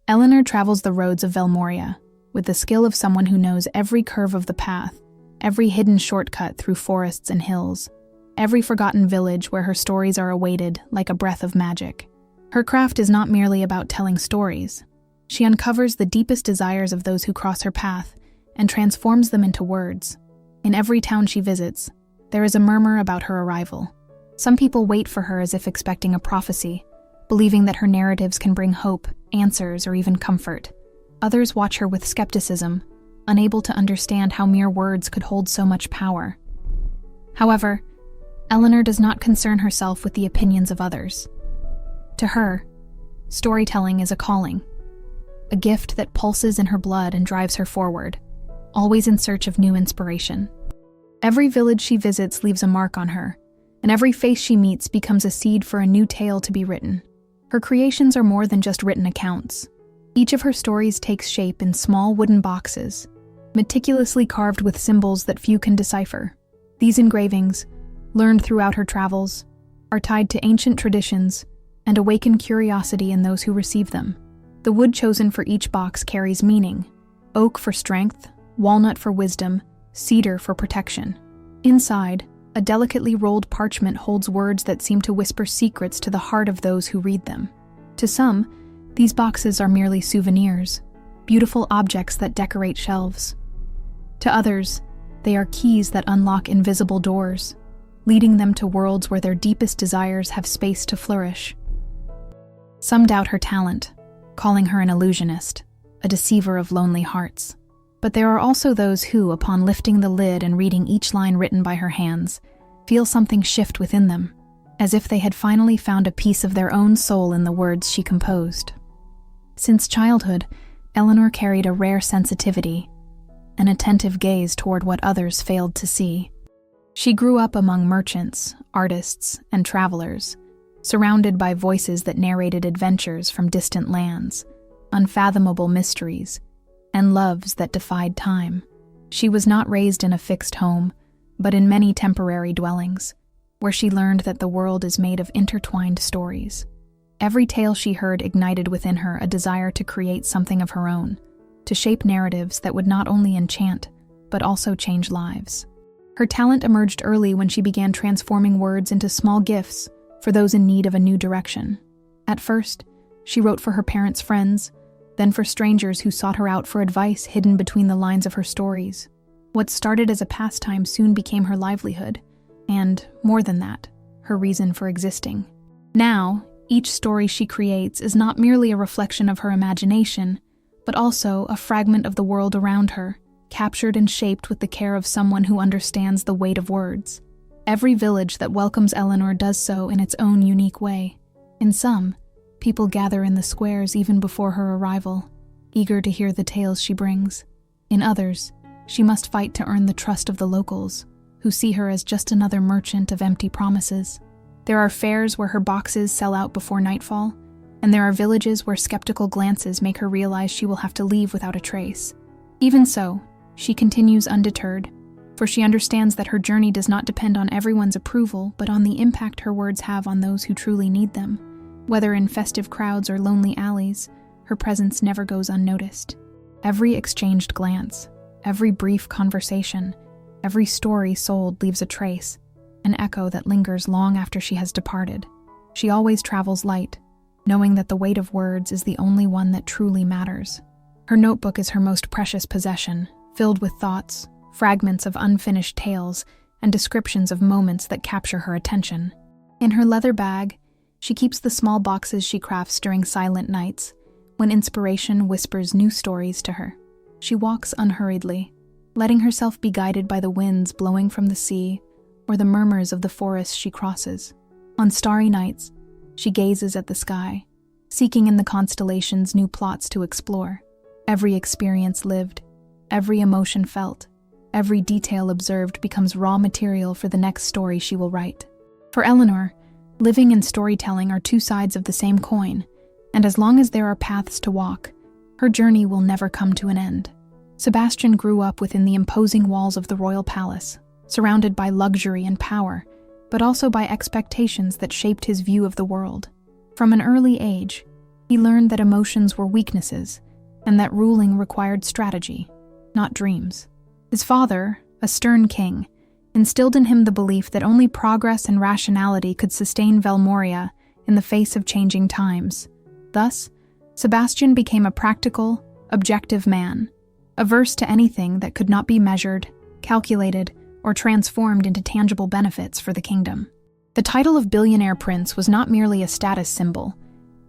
Eleanor travels the roads of Velmoria with the skill of someone who knows every curve of the path, every hidden shortcut through forests and hills, every forgotten village where her stories are awaited like a breath of magic. Her craft is not merely about telling stories. She uncovers the deepest desires of those who cross her path and transforms them into words. In every town she visits, there is a murmur about her arrival. Some people wait for her as if expecting a prophecy, believing that her narratives can bring hope, answers, or even comfort. Others watch her with skepticism, unable to understand how mere words could hold so much power. However, Eleanor does not concern herself with the opinions of others. To her, storytelling is a calling, a gift that pulses in her blood and drives her forward, always in search of new inspiration. Every village she visits leaves a mark on her, and every face she meets becomes a seed for a new tale to be written. Her creations are more than just written accounts. Each of her stories takes shape in small wooden boxes, meticulously carved with symbols that few can decipher. These engravings, learned throughout her travels, are tied to ancient traditions and awaken curiosity in those who receive them. The wood chosen for each box carries meaning: oak for strength, walnut for wisdom, cedar for protection. Inside, a delicately rolled parchment holds words that seem to whisper secrets to the heart of those who read them. To some, these boxes are merely souvenirs, beautiful objects that decorate shelves. To others, they are keys that unlock invisible doors, leading them to worlds where their deepest desires have space to flourish. Some doubt her talent, calling her an illusionist, a deceiver of lonely hearts. But there are also those who, upon lifting the lid and reading each line written by her hands, feel something shift within them, as if they had finally found a piece of their own soul in the words she composed. Since childhood, Eleanor carried a rare sensitivity, an attentive gaze toward what others failed to see. She grew up among merchants, artists, and travelers, surrounded by voices that narrated adventures from distant lands, unfathomable mysteries, and loves that defied time. She was not raised in a fixed home, but in many temporary dwellings, where she learned that the world is made of intertwined stories. Every tale she heard ignited within her a desire to create something of her own, to shape narratives that would not only enchant, but also change lives. Her talent emerged early when she began transforming words into small gifts for those in need of a new direction. At first, she wrote for her parents' friends, then for strangers who sought her out for advice hidden between the lines of her stories. What started as a pastime soon became her livelihood, and, more than that, her reason for existing. Now, each story she creates is not merely a reflection of her imagination, but also a fragment of the world around her, captured and shaped with the care of someone who understands the weight of words. Every village that welcomes Eleanor does so in its own unique way. In some, people gather in the squares even before her arrival, eager to hear the tales she brings. In others, she must fight to earn the trust of the locals, who see her as just another merchant of empty promises. There are fairs where her boxes sell out before nightfall, and there are villages where skeptical glances make her realize she will have to leave without a trace. Even so, she continues undeterred, for she understands that her journey does not depend on everyone's approval, but on the impact her words have on those who truly need them. Whether in festive crowds or lonely alleys, her presence never goes unnoticed. Every exchanged glance, every brief conversation, every story sold leaves a trace, an echo that lingers long after she has departed. She always travels light, knowing that the weight of words is the only one that truly matters. Her notebook is her most precious possession, filled with thoughts, fragments of unfinished tales, and descriptions of moments that capture her attention. In her leather bag, she keeps the small boxes she crafts during silent nights, when inspiration whispers new stories to her. She walks unhurriedly, letting herself be guided by the winds blowing from the sea or the murmurs of the forests she crosses. On starry nights, she gazes at the sky, seeking in the constellations new plots to explore. Every experience lived, every emotion felt, every detail observed becomes raw material for the next story she will write. For Eleanor, living and storytelling are two sides of the same coin, and as long as there are paths to walk, her journey will never come to an end. Sebastian grew up within the imposing walls of the royal palace, surrounded by luxury and power, but also by expectations that shaped his view of the world. From an early age, He learned that emotions were weaknesses, and that ruling required strategy, not dreams. His father, a stern king, instilled in him the belief that only progress and rationality could sustain Velmoria in the face of changing times. Thus, Sebastian became a practical, objective man, averse to anything that could not be measured, calculated, or transformed into tangible benefits for the kingdom. The title of billionaire prince was not merely a status symbol.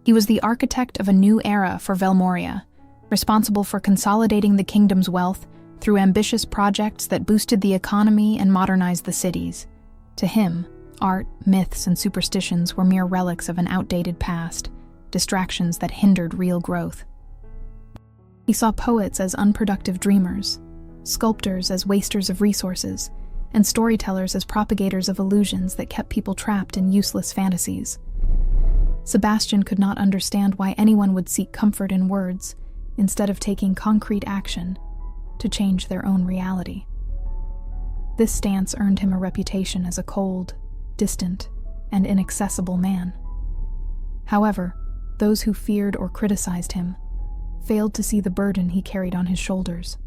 He was the architect of a new era for Velmoria, responsible for consolidating the kingdom's wealth through ambitious projects that boosted the economy and modernized the cities. To him, art, myths, and superstitions were mere relics of an outdated past, distractions that hindered real growth. He saw poets as unproductive dreamers, sculptors as wasters of resources, and storytellers as propagators of illusions that kept people trapped in useless fantasies. Sebastian could not understand why anyone would seek comfort in words instead of taking concrete action to change their own reality. This stance earned him a reputation as a cold, distant, and inaccessible man. However, those who feared or criticized him failed to see the burden he carried on his shoulders.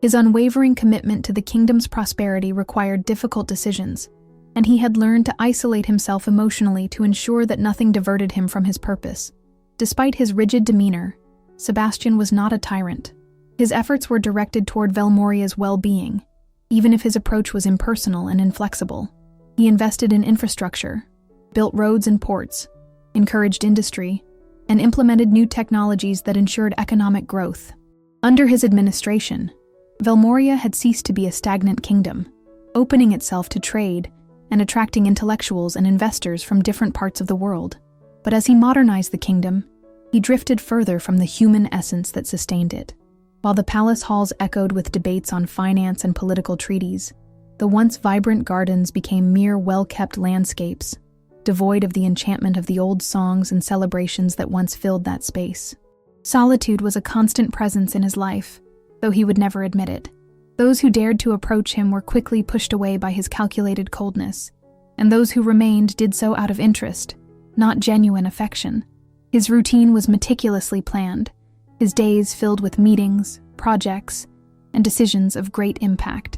His unwavering commitment to the kingdom's prosperity required difficult decisions, and he had learned to isolate himself emotionally to ensure that nothing diverted him from his purpose. Despite his rigid demeanor, Sebastian was not a tyrant. His efforts were directed toward Velmoria's well-being, even if his approach was impersonal and inflexible. He invested in infrastructure, built roads and ports, encouraged industry, and implemented new technologies that ensured economic growth. Under his administration, Velmoria had ceased to be a stagnant kingdom, opening itself to trade and attracting intellectuals and investors from different parts of the world. But as he modernized the kingdom, he drifted further from the human essence that sustained it. While the palace halls echoed with debates on finance and political treaties, the once vibrant gardens became mere well-kept landscapes, devoid of the enchantment of the old songs and celebrations that once filled that space. Solitude was a constant presence in his life, though he would never admit it. Those who dared to approach him were quickly pushed away by his calculated coldness, and those who remained did so out of interest, not genuine affection. His routine was meticulously planned, his days filled with meetings, projects, and decisions of great impact.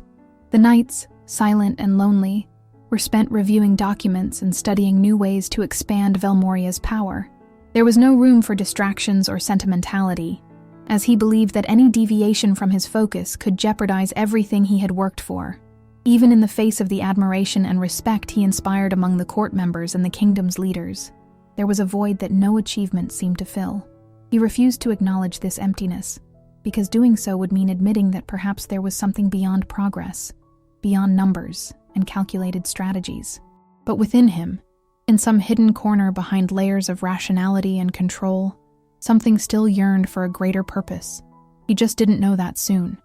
The nights, silent and lonely, were spent reviewing documents and studying new ways to expand Velmoria's power. There was no room for distractions or sentimentality, as he believed that any deviation from his focus could jeopardize everything he had worked for. Even in the face of the admiration and respect he inspired among the court members and the kingdom's leaders, there was a void that no achievement seemed to fill. He refused to acknowledge this emptiness, because doing so would mean admitting that perhaps there was something beyond progress, beyond numbers and calculated strategies. But within him, in some hidden corner behind layers of rationality and control, something still yearned for a greater purpose. He just didn't know that soon.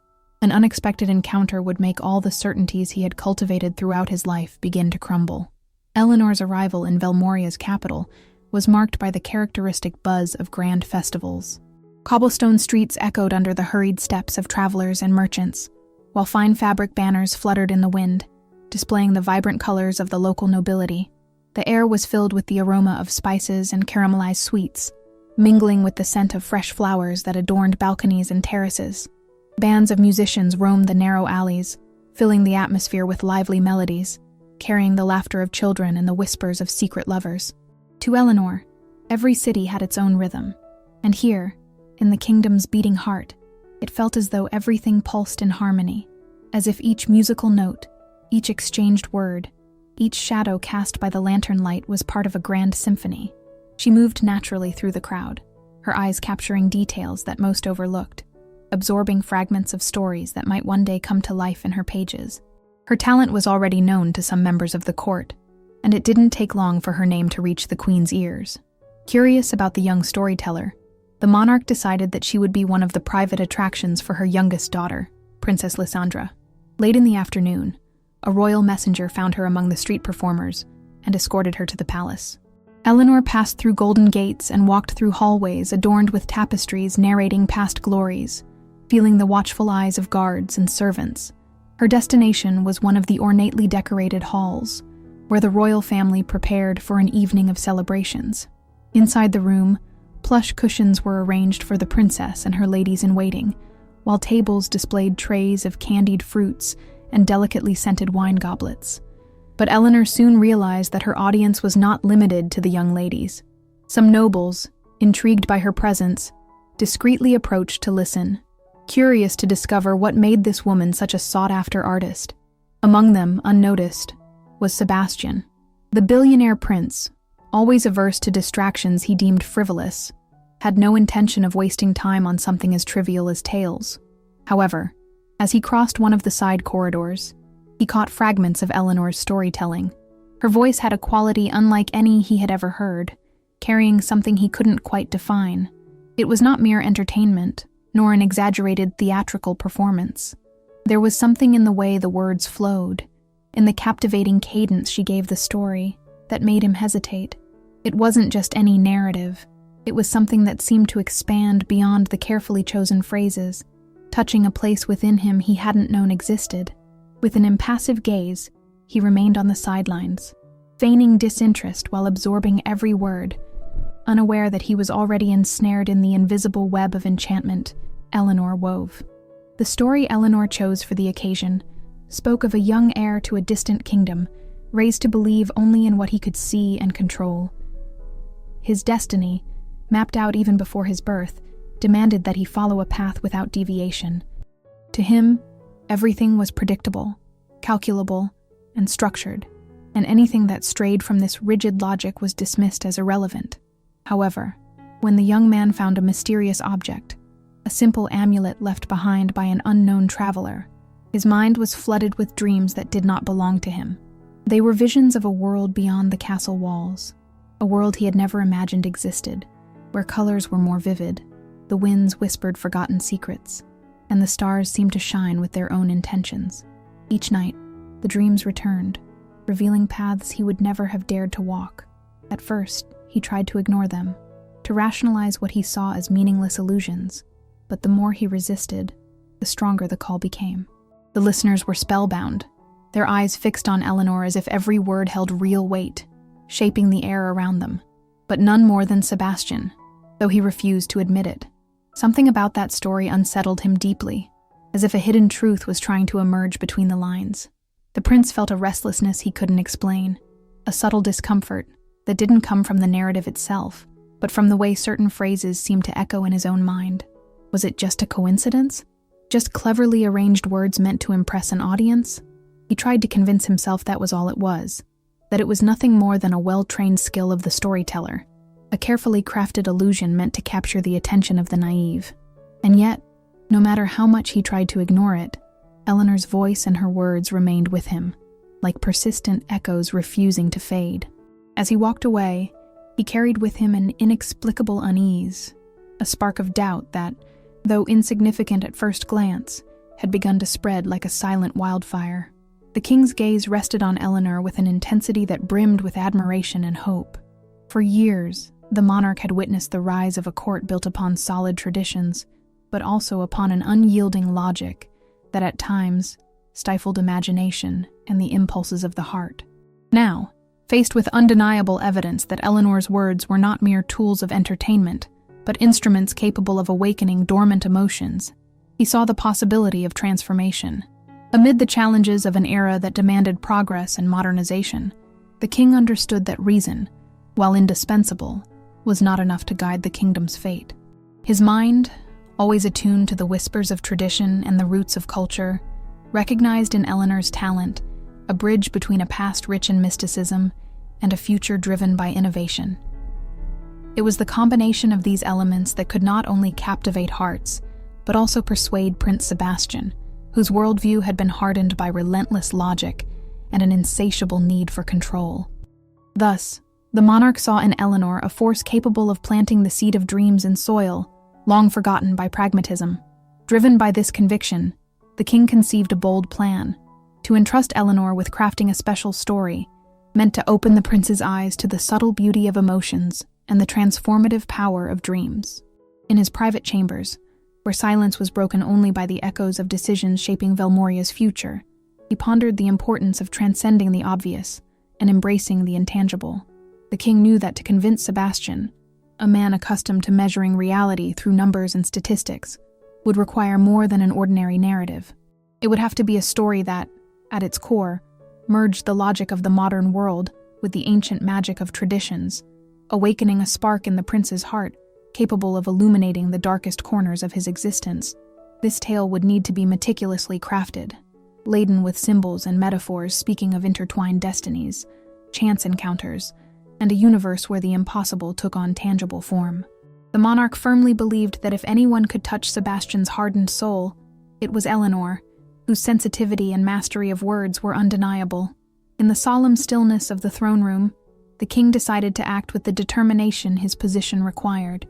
An unexpected encounter would make all the certainties he had cultivated throughout his life begin to crumble. Eleanor's arrival in Velmoria's capital was marked by the characteristic buzz of grand festivals. Cobblestone streets echoed under the hurried steps of travelers and merchants, while fine fabric banners fluttered in the wind, displaying the vibrant colors of the local nobility. The air was filled with the aroma of spices and caramelized sweets, mingling with the scent of fresh flowers that adorned balconies and terraces. Bands of musicians roamed the narrow alleys, filling the atmosphere with lively melodies, carrying the laughter of children and the whispers of secret lovers. To Eleanor, every city had its own rhythm, and here, in the kingdom's beating heart, it felt as though everything pulsed in harmony, as if each musical note, each exchanged word, each shadow cast by the lantern light was part of a grand symphony. She moved naturally through the crowd, her eyes capturing details that most overlooked, absorbing fragments of stories that might one day come to life in her pages. Her talent was already known to some members of the court, and it didn't take long for her name to reach the queen's ears. Curious about the young storyteller, the monarch decided that she would be one of the private attractions for her youngest daughter, Princess Lysandra. Late in the afternoon, a royal messenger found her among the street performers and escorted her to the palace. Eleanor passed through golden gates and walked through hallways adorned with tapestries narrating past glories, feeling the watchful eyes of guards and servants. Her destination was one of the ornately decorated halls, where the royal family prepared for an evening of celebrations. Inside the room, Plush cushions were arranged for the princess and her ladies-in-waiting, while tables displayed trays of candied fruits and delicately scented wine goblets. But Eleanor soon realized that her audience was not limited to the young ladies. Some nobles, intrigued by her presence, discreetly approached to listen, curious to discover what made this woman such a sought-after artist. Among them, unnoticed, was Sebastian, the billionaire prince, always averse to distractions he deemed frivolous, had no intention of wasting time on something as trivial as tales. However, as he crossed one of the side corridors, he caught fragments of Eleanor's storytelling. Her voice had a quality unlike any he had ever heard, carrying something he couldn't quite define. It was not mere entertainment, nor an exaggerated theatrical performance. There was something in the way the words flowed, in the captivating cadence she gave the story, that made him hesitate. It wasn't just any narrative. It was something that seemed to expand beyond the carefully chosen phrases, touching a place within him he hadn't known existed. With an impassive gaze, he remained on the sidelines, feigning disinterest while absorbing every word, unaware that he was already ensnared in the invisible web of enchantment Eleanor wove. The story Eleanor chose for the occasion spoke of a young heir to a distant kingdom, raised to believe only in what he could see and control. His destiny, mapped out even before his birth, demanded that he follow a path without deviation. To him, everything was predictable, calculable, and structured, and anything that strayed from this rigid logic was dismissed as irrelevant. However, when the young man found a mysterious object, a simple amulet left behind by an unknown traveler, his mind was flooded with dreams that did not belong to him. They were visions of a world beyond the castle walls, a world he had never imagined existed, where colors were more vivid, the winds whispered forgotten secrets, and the stars seemed to shine with their own intentions. Each night, the dreams returned, revealing paths he would never have dared to walk. At first, he tried to ignore them, to rationalize what he saw as meaningless illusions, but the more he resisted, the stronger the call became. The listeners were spellbound, their eyes fixed on Eleanor as if every word held real weight, shaping the air around them. But none more than Sebastian, though he refused to admit it. Something about that story unsettled him deeply, as if a hidden truth was trying to emerge between the lines. The prince felt a restlessness he couldn't explain, a subtle discomfort that didn't come from the narrative itself, but from the way certain phrases seemed to echo in his own mind. Was it just a coincidence? Just cleverly arranged words meant to impress an audience? He tried to convince himself that was all it was, that it was nothing more than a well-trained skill of the storyteller, a carefully crafted illusion meant to capture the attention of the naive. And yet, no matter how much he tried to ignore it, Eleanor's voice and her words remained with him, like persistent echoes refusing to fade. As he walked away, he carried with him an inexplicable unease, a spark of doubt that, though insignificant at first glance, had begun to spread like a silent wildfire. The king's gaze rested on Eleanor with an intensity that brimmed with admiration and hope. For years, the monarch had witnessed the rise of a court built upon solid traditions, but also upon an unyielding logic that at times stifled imagination and the impulses of the heart. Now, faced with undeniable evidence that Eleanor's words were not mere tools of entertainment, but instruments capable of awakening dormant emotions, he saw the possibility of transformation. Amid the challenges of an era that demanded progress and modernization, the king understood that reason, while indispensable, was not enough to guide the kingdom's fate. His mind, always attuned to the whispers of tradition and the roots of culture, recognized in Eleanor's talent a bridge between a past rich in mysticism and a future driven by innovation. It was the combination of these elements that could not only captivate hearts, but also persuade Prince Sebastian, whose worldview had been hardened by relentless logic and an insatiable need for control. Thus, the monarch saw in Eleanor a force capable of planting the seed of dreams in soil, long forgotten by pragmatism. Driven by this conviction, the king conceived a bold plan, to entrust Eleanor with crafting a special story, meant to open the prince's eyes to the subtle beauty of emotions and the transformative power of dreams. In his private chambers, where silence was broken only by the echoes of decisions shaping Velmoria's future, he pondered the importance of transcending the obvious and embracing the intangible. The king knew that to convince Sebastian, a man accustomed to measuring reality through numbers and statistics, would require more than an ordinary narrative. It would have to be a story that, at its core, merged the logic of the modern world with the ancient magic of traditions, awakening a spark in the prince's heart capable of illuminating the darkest corners of his existence. This tale would need to be meticulously crafted, laden with symbols and metaphors speaking of intertwined destinies, chance encounters, and a universe where the impossible took on tangible form. The monarch firmly believed that if anyone could touch Sebastian's hardened soul, it was Eleanor, whose sensitivity and mastery of words were undeniable. In the solemn stillness of the throne room, the king decided to act with the determination his position required.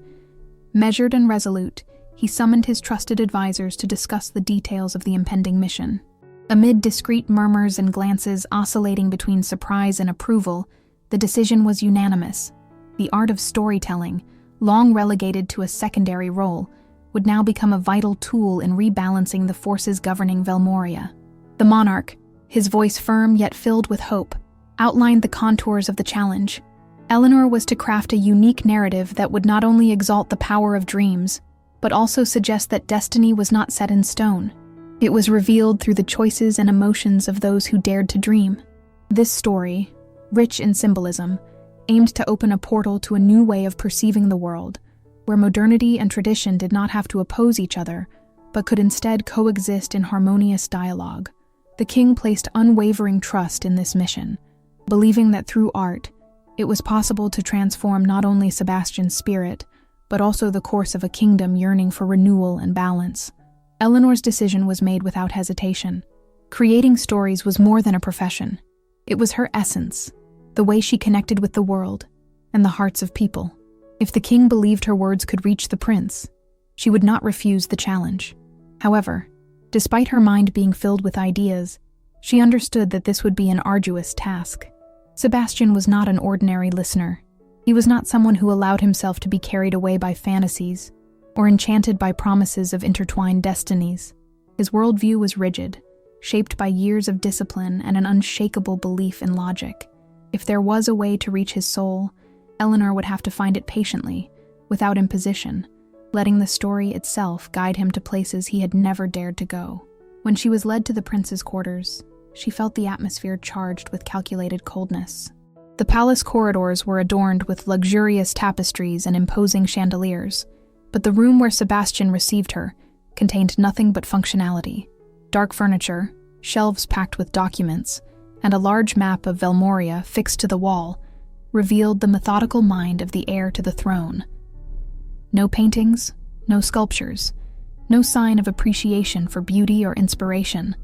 Measured and resolute, he summoned his trusted advisors to discuss the details of the impending mission. Amid discreet murmurs and glances oscillating between surprise and approval, the decision was unanimous. The art of storytelling, long relegated to a secondary role, would now become a vital tool in rebalancing the forces governing Velmoria. The monarch, his voice firm yet filled with hope, outlined the contours of the challenge. Eleanor was to craft a unique narrative that would not only exalt the power of dreams, but also suggest that destiny was not set in stone. It was revealed through the choices and emotions of those who dared to dream. This story, rich in symbolism, aimed to open a portal to a new way of perceiving the world, where modernity and tradition did not have to oppose each other, but could instead coexist in harmonious dialogue. The king placed unwavering trust in this mission, believing that through art, it was possible to transform not only Sebastian's spirit, but also the course of a kingdom yearning for renewal and balance. Eleanor's decision was made without hesitation. Creating stories was more than a profession. It was her essence, the way she connected with the world and the hearts of people. If the king believed her words could reach the prince, she would not refuse the challenge. However, despite her mind being filled with ideas, she understood that this would be an arduous task. Sebastian was not an ordinary listener. He was not someone who allowed himself to be carried away by fantasies or enchanted by promises of intertwined destinies. His worldview was rigid, shaped by years of discipline and an unshakable belief in logic. If there was a way to reach his soul, Eleanor would have to find it patiently, without imposition, letting the story itself guide him to places he had never dared to go. When she was led to the prince's quarters, she felt the atmosphere charged with calculated coldness. The palace corridors were adorned with luxurious tapestries and imposing chandeliers, but the room where Sebastian received her contained nothing but functionality. Dark furniture, shelves packed with documents, and a large map of Velmoria fixed to the wall revealed the methodical mind of the heir to the throne. No paintings, no sculptures, no sign of appreciation for beauty or inspiration.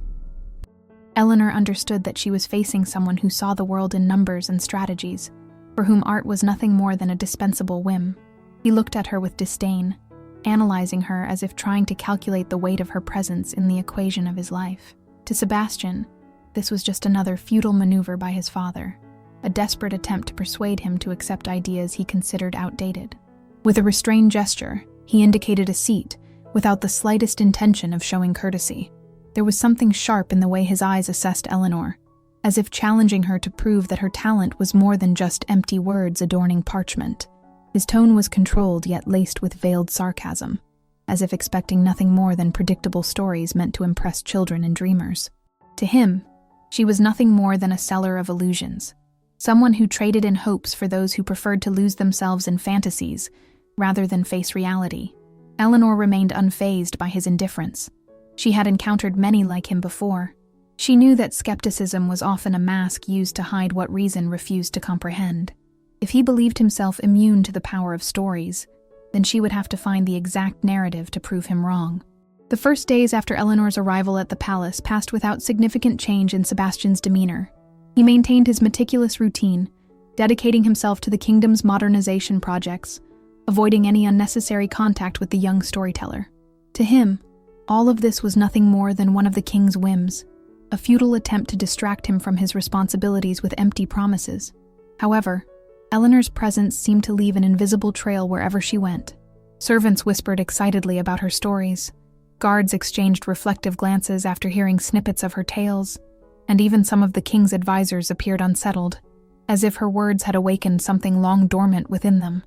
Eleanor understood that she was facing someone who saw the world in numbers and strategies, for whom art was nothing more than a dispensable whim. He looked at her with disdain, analyzing her as if trying to calculate the weight of her presence in the equation of his life. To Sebastian, this was just another futile maneuver by his father, a desperate attempt to persuade him to accept ideas he considered outdated. With a restrained gesture, he indicated a seat, without the slightest intention of showing courtesy. There was something sharp in the way his eyes assessed Eleanor, as if challenging her to prove that her talent was more than just empty words adorning parchment. His tone was controlled yet laced with veiled sarcasm, as if expecting nothing more than predictable stories meant to impress children and dreamers. To him, she was nothing more than a seller of illusions, someone who traded in hopes for those who preferred to lose themselves in fantasies rather than face reality. Eleanor remained unfazed by his indifference. She had encountered many like him before. She knew that skepticism was often a mask used to hide what reason refused to comprehend. If he believed himself immune to the power of stories, then she would have to find the exact narrative to prove him wrong. The first days after Eleanor's arrival at the palace passed without significant change in Sebastian's demeanor. He maintained his meticulous routine, dedicating himself to the kingdom's modernization projects, avoiding any unnecessary contact with the young storyteller. To him, all of this was nothing more than one of the king's whims, a futile attempt to distract him from his responsibilities with empty promises. However, Eleanor's presence seemed to leave an invisible trail wherever she went. Servants whispered excitedly about her stories, guards exchanged reflective glances after hearing snippets of her tales, and even some of the king's advisors appeared unsettled, as if her words had awakened something long dormant within them.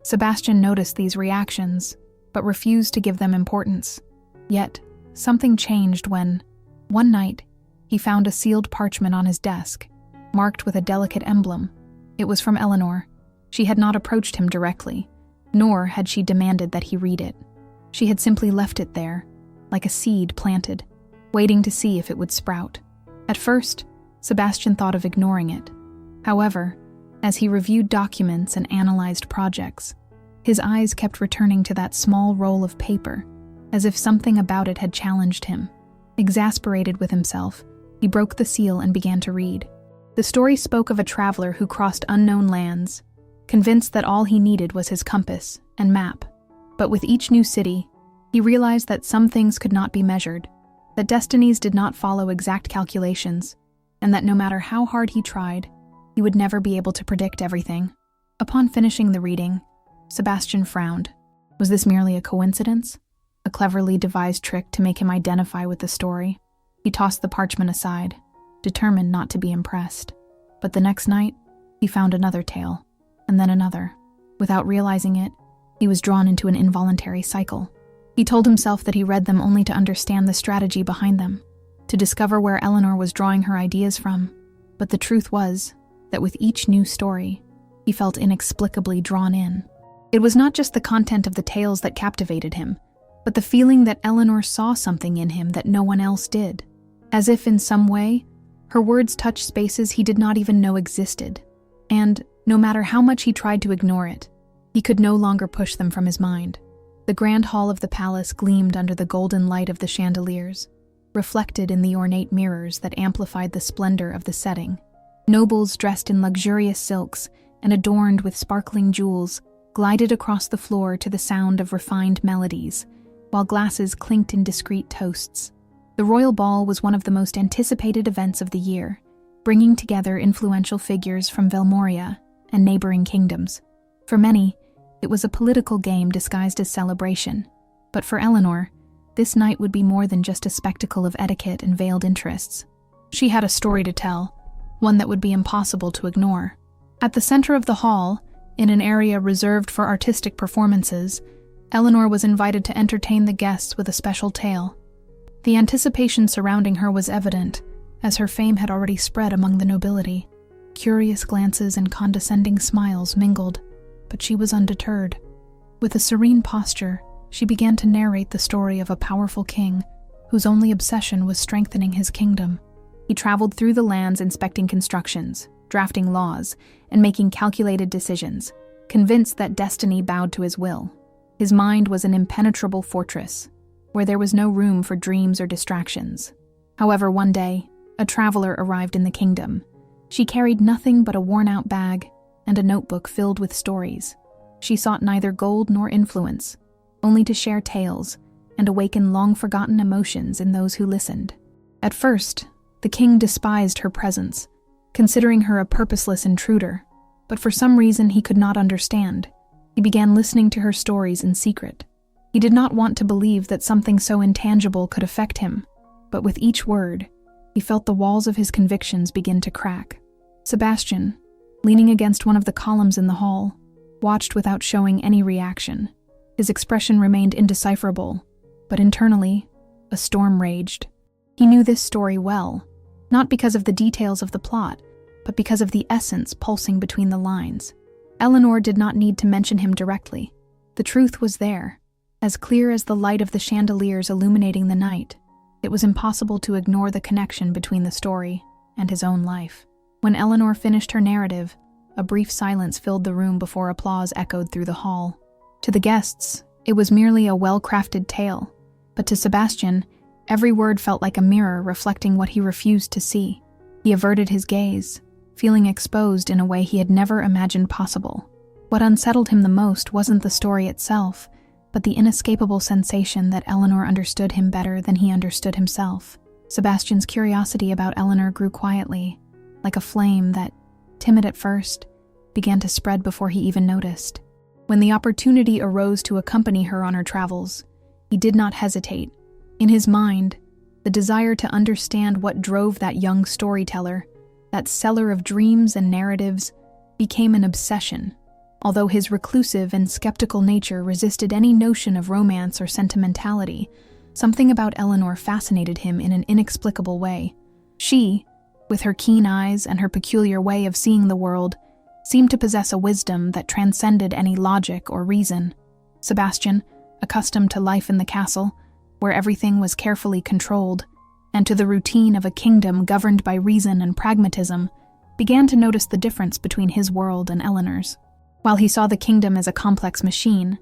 Sebastian noticed these reactions, but refused to give them importance. Yet, something changed when, one night, he found a sealed parchment on his desk, marked with a delicate emblem. It was from Eleanor. She had not approached him directly, nor had she demanded that he read it. She had simply left it there, like a seed planted, waiting to see if it would sprout. At first, Sebastian thought of ignoring it. However, as he reviewed documents and analyzed projects, his eyes kept returning to that small roll of paper, as if something about it had challenged him. Exasperated with himself, he broke the seal and began to read. The story spoke of a traveler who crossed unknown lands, convinced that all he needed was his compass and map. But with each new city, he realized that some things could not be measured, that destinies did not follow exact calculations, and that no matter how hard he tried, he would never be able to predict everything. Upon finishing the reading, Sebastian frowned. Was this merely a coincidence? A cleverly devised trick to make him identify with the story? He tossed the parchment aside, determined not to be impressed. But the next night, he found another tale, and then another. Without realizing it, he was drawn into an involuntary cycle. He told himself that he read them only to understand the strategy behind them, to discover where Eleanor was drawing her ideas from. But the truth was that with each new story, he felt inexplicably drawn in. It was not just the content of the tales that captivated him, but the feeling that Eleanor saw something in him that no one else did. As if in some way, her words touched spaces he did not even know existed. And no matter how much he tried to ignore it, he could no longer push them from his mind. The grand hall of the palace gleamed under the golden light of the chandeliers, reflected in the ornate mirrors that amplified the splendor of the setting. Nobles dressed in luxurious silks and adorned with sparkling jewels glided across the floor to the sound of refined melodies, while glasses clinked in discreet toasts. The royal ball was one of the most anticipated events of the year, bringing together influential figures from Velmoria and neighboring kingdoms. For many, it was a political game disguised as celebration, but for Eleanor, this night would be more than just a spectacle of etiquette and veiled interests. She had a story to tell, one that would be impossible to ignore. At the center of the hall, in an area reserved for artistic performances, Eleanor was invited to entertain the guests with a special tale. The anticipation surrounding her was evident, as her fame had already spread among the nobility. Curious glances and condescending smiles mingled, but she was undeterred. With a serene posture, she began to narrate the story of a powerful king whose only obsession was strengthening his kingdom. He traveled through the lands inspecting constructions, drafting laws, and making calculated decisions, convinced that destiny bowed to his will. His mind was an impenetrable fortress, where there was no room for dreams or distractions. However, one day, a traveler arrived in the kingdom. She carried nothing but a worn-out bag and a notebook filled with stories. She sought neither gold nor influence, only to share tales and awaken long-forgotten emotions in those who listened. At first, the king despised her presence, considering her a purposeless intruder, but for some reason he could not understand. He began listening to her stories in secret. He did not want to believe that something so intangible could affect him, but with each word, he felt the walls of his convictions begin to crack. Sebastian, leaning against one of the columns in the hall, watched without showing any reaction. His expression remained indecipherable, but internally, a storm raged. He knew this story well, not because of the details of the plot, but because of the essence pulsing between the lines. Eleanor did not need to mention him directly. The truth was there, as clear as the light of the chandeliers illuminating the night. It was impossible to ignore the connection between the story and his own life. When Eleanor finished her narrative, a brief silence filled the room before applause echoed through the hall. To the guests, it was merely a well-crafted tale, but to Sebastian, every word felt like a mirror reflecting what he refused to see. He averted his gaze, feeling exposed in a way he had never imagined possible. What unsettled him the most wasn't the story itself, but the inescapable sensation that Eleanor understood him better than he understood himself. Sebastian's curiosity about Eleanor grew quietly, like a flame that, timid at first, began to spread before he even noticed. When the opportunity arose to accompany her on her travels, he did not hesitate. In his mind, the desire to understand what drove that young storyteller, that seller of dreams and narratives, became an obsession. Although his reclusive and skeptical nature resisted any notion of romance or sentimentality, something about Eleanor fascinated him in an inexplicable way. She, with her keen eyes and her peculiar way of seeing the world, seemed to possess a wisdom that transcended any logic or reason. Sebastian, accustomed to life in the castle, where everything was carefully controlled, and to the routine of a kingdom governed by reason and pragmatism, began to notice the difference between his world and Eleanor's. While he saw the kingdom as a complex machine,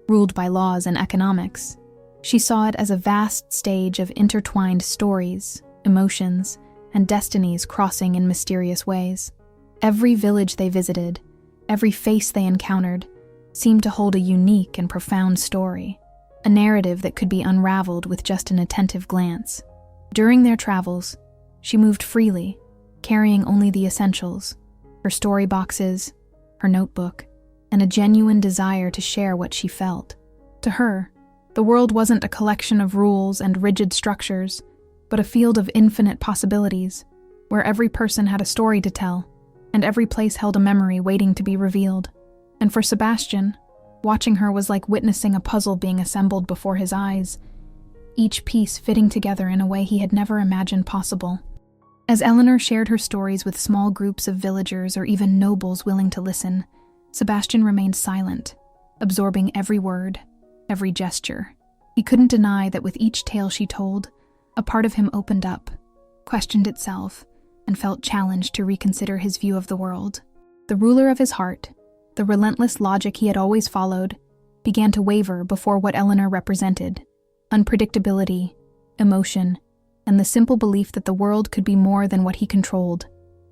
ruled by laws and economics, she saw it as a vast stage of intertwined stories, emotions, and destinies crossing in mysterious ways. Every village they visited, every face they encountered, seemed to hold a unique and profound story, a narrative that could be unraveled with just an attentive glance. During their travels, she moved freely, carrying only the essentials, her story boxes, her notebook, and a genuine desire to share what she felt. To her, the world wasn't a collection of rules and rigid structures, but a field of infinite possibilities, where every person had a story to tell, and every place held a memory waiting to be revealed. And for Sebastian, watching her was like witnessing a puzzle being assembled before his eyes, each piece fitting together in a way he had never imagined possible. As Eleanor shared her stories with small groups of villagers or even nobles willing to listen, Sebastian remained silent, absorbing every word, every gesture. He couldn't deny that with each tale she told, a part of him opened up, questioned itself, and felt challenged to reconsider his view of the world. The ruler of his heart, the relentless logic he had always followed, began to waver before what Eleanor represented: unpredictability, emotion, and the simple belief that the world could be more than what he controlled.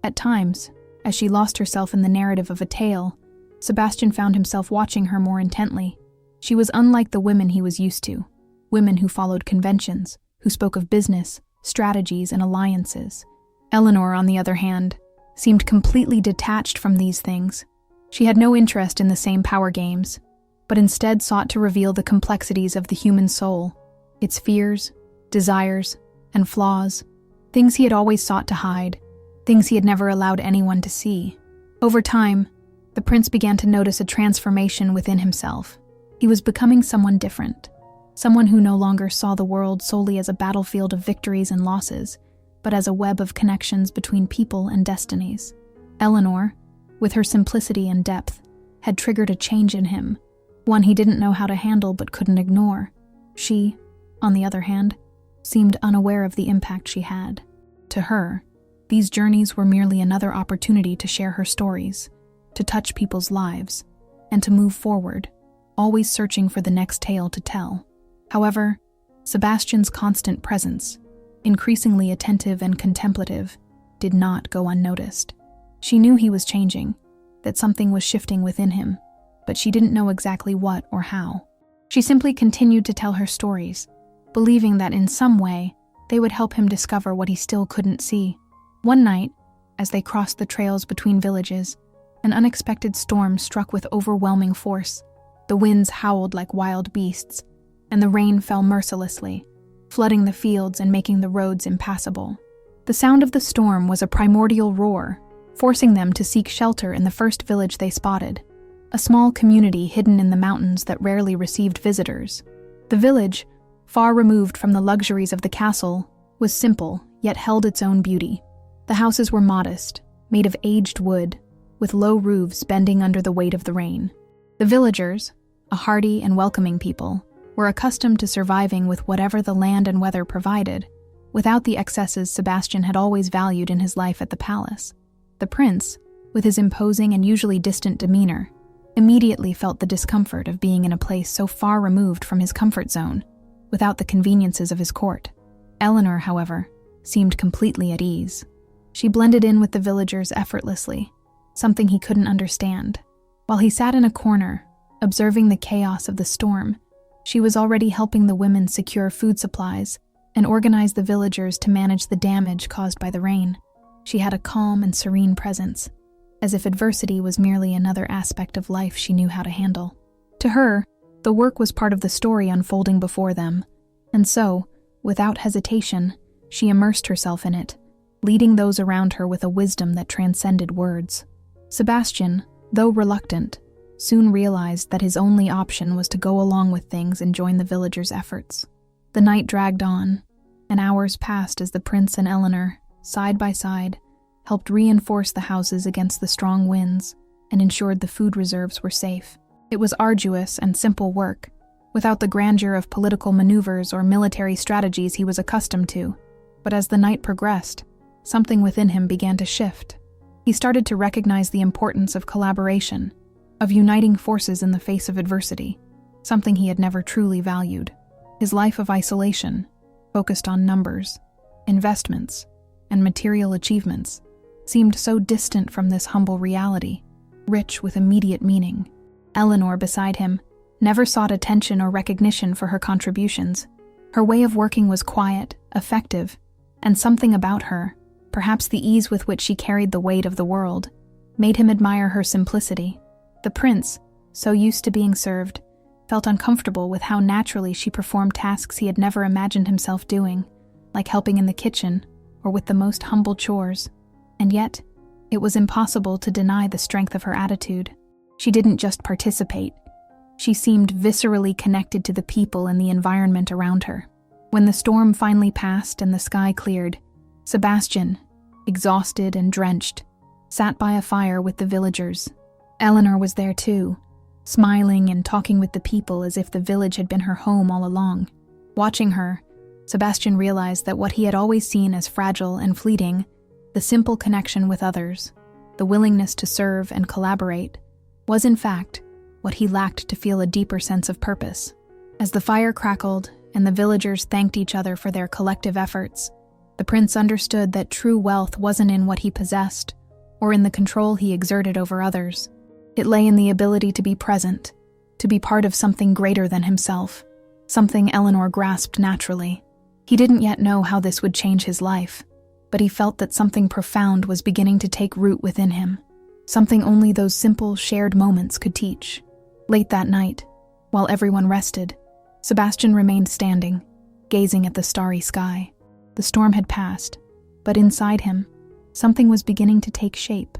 At times, as she lost herself in the narrative of a tale, Sebastian found himself watching her more intently. She was unlike the women he was used to, women who followed conventions, who spoke of business, strategies, and alliances. Eleanor, on the other hand, seemed completely detached from these things. She had no interest in the same power games, but instead sought to reveal the complexities of the human soul, its fears, desires, and flaws, things he had always sought to hide, things he had never allowed anyone to see. Over time, the prince began to notice a transformation within himself. He was becoming someone different, someone who no longer saw the world solely as a battlefield of victories and losses, but as a web of connections between people and destinies. Eleanor, with her simplicity and depth, had triggered a change in him, one he didn't know how to handle but couldn't ignore. She, on the other hand, seemed unaware of the impact she had. To her, these journeys were merely another opportunity to share her stories, to touch people's lives, and to move forward, always searching for the next tale to tell. However, Sebastian's constant presence, increasingly attentive and contemplative, did not go unnoticed. She knew he was changing, that something was shifting within him, but she didn't know exactly what or how. She simply continued to tell her stories, believing that in some way they would help him discover what he still couldn't see. One night, as they crossed the trails between villages, an unexpected storm struck with overwhelming force. The winds howled like wild beasts, and the rain fell mercilessly, flooding the fields and making the roads impassable. The sound of the storm was a primordial roar, forcing them to seek shelter in the first village they spotted, a small community hidden in the mountains that rarely received visitors. The village, far removed from the luxuries of the castle, was simple, yet held its own beauty. The houses were modest, made of aged wood, with low roofs bending under the weight of the rain. The villagers, a hardy and welcoming people, were accustomed to surviving with whatever the land and weather provided, without the excesses Sebastian had always valued in his life at the palace. The prince, with his imposing and usually distant demeanor, immediately felt the discomfort of being in a place so far removed from his comfort zone, without the conveniences of his court. Eleanor, however, seemed completely at ease. She blended in with the villagers effortlessly, something he couldn't understand. While he sat in a corner, observing the chaos of the storm, she was already helping the women secure food supplies and organize the villagers to manage the damage caused by the rain. She had a calm and serene presence, as if adversity was merely another aspect of life she knew how to handle. To her, the work was part of the story unfolding before them, and so, without hesitation, she immersed herself in it, leading those around her with a wisdom that transcended words. Sebastian, though reluctant, soon realized that his only option was to go along with things and join the villagers' efforts. The night dragged on, and hours passed as the prince and Eleanor, side by side, helped reinforce the houses against the strong winds and ensured the food reserves were safe. It was arduous and simple work, without the grandeur of political maneuvers or military strategies he was accustomed to. But as the night progressed, something within him began to shift. He started to recognize the importance of collaboration, of uniting forces in the face of adversity, something he had never truly valued. His life of isolation, focused on numbers, investments, and material achievements, seemed so distant from this humble reality, rich with immediate meaning. Eleanor, beside him, never sought attention or recognition for her contributions. Her way of working was quiet, effective, and something about her, perhaps the ease with which she carried the weight of the world, made him admire her simplicity. The prince, so used to being served, felt uncomfortable with how naturally she performed tasks he had never imagined himself doing, like helping in the kitchen or with the most humble chores. And yet, it was impossible to deny the strength of her attitude. She didn't just participate. She seemed viscerally connected to the people and the environment around her. When the storm finally passed and the sky cleared, Sebastian, exhausted and drenched, sat by a fire with the villagers. Eleanor was there too, smiling and talking with the people as if the village had been her home all along. Watching her, Sebastian realized that what he had always seen as fragile and fleeting, the simple connection with others, the willingness to serve and collaborate, was in fact what he lacked to feel a deeper sense of purpose. As the fire crackled and the villagers thanked each other for their collective efforts, the prince understood that true wealth wasn't in what he possessed or in the control he exerted over others. It lay in the ability to be present, to be part of something greater than himself, something Eleanor grasped naturally. He didn't yet know how this would change his life, but he felt that something profound was beginning to take root within him, something only those simple, shared moments could teach. Late that night, while everyone rested, Sebastian remained standing, gazing at the starry sky. The storm had passed, but inside him, something was beginning to take shape,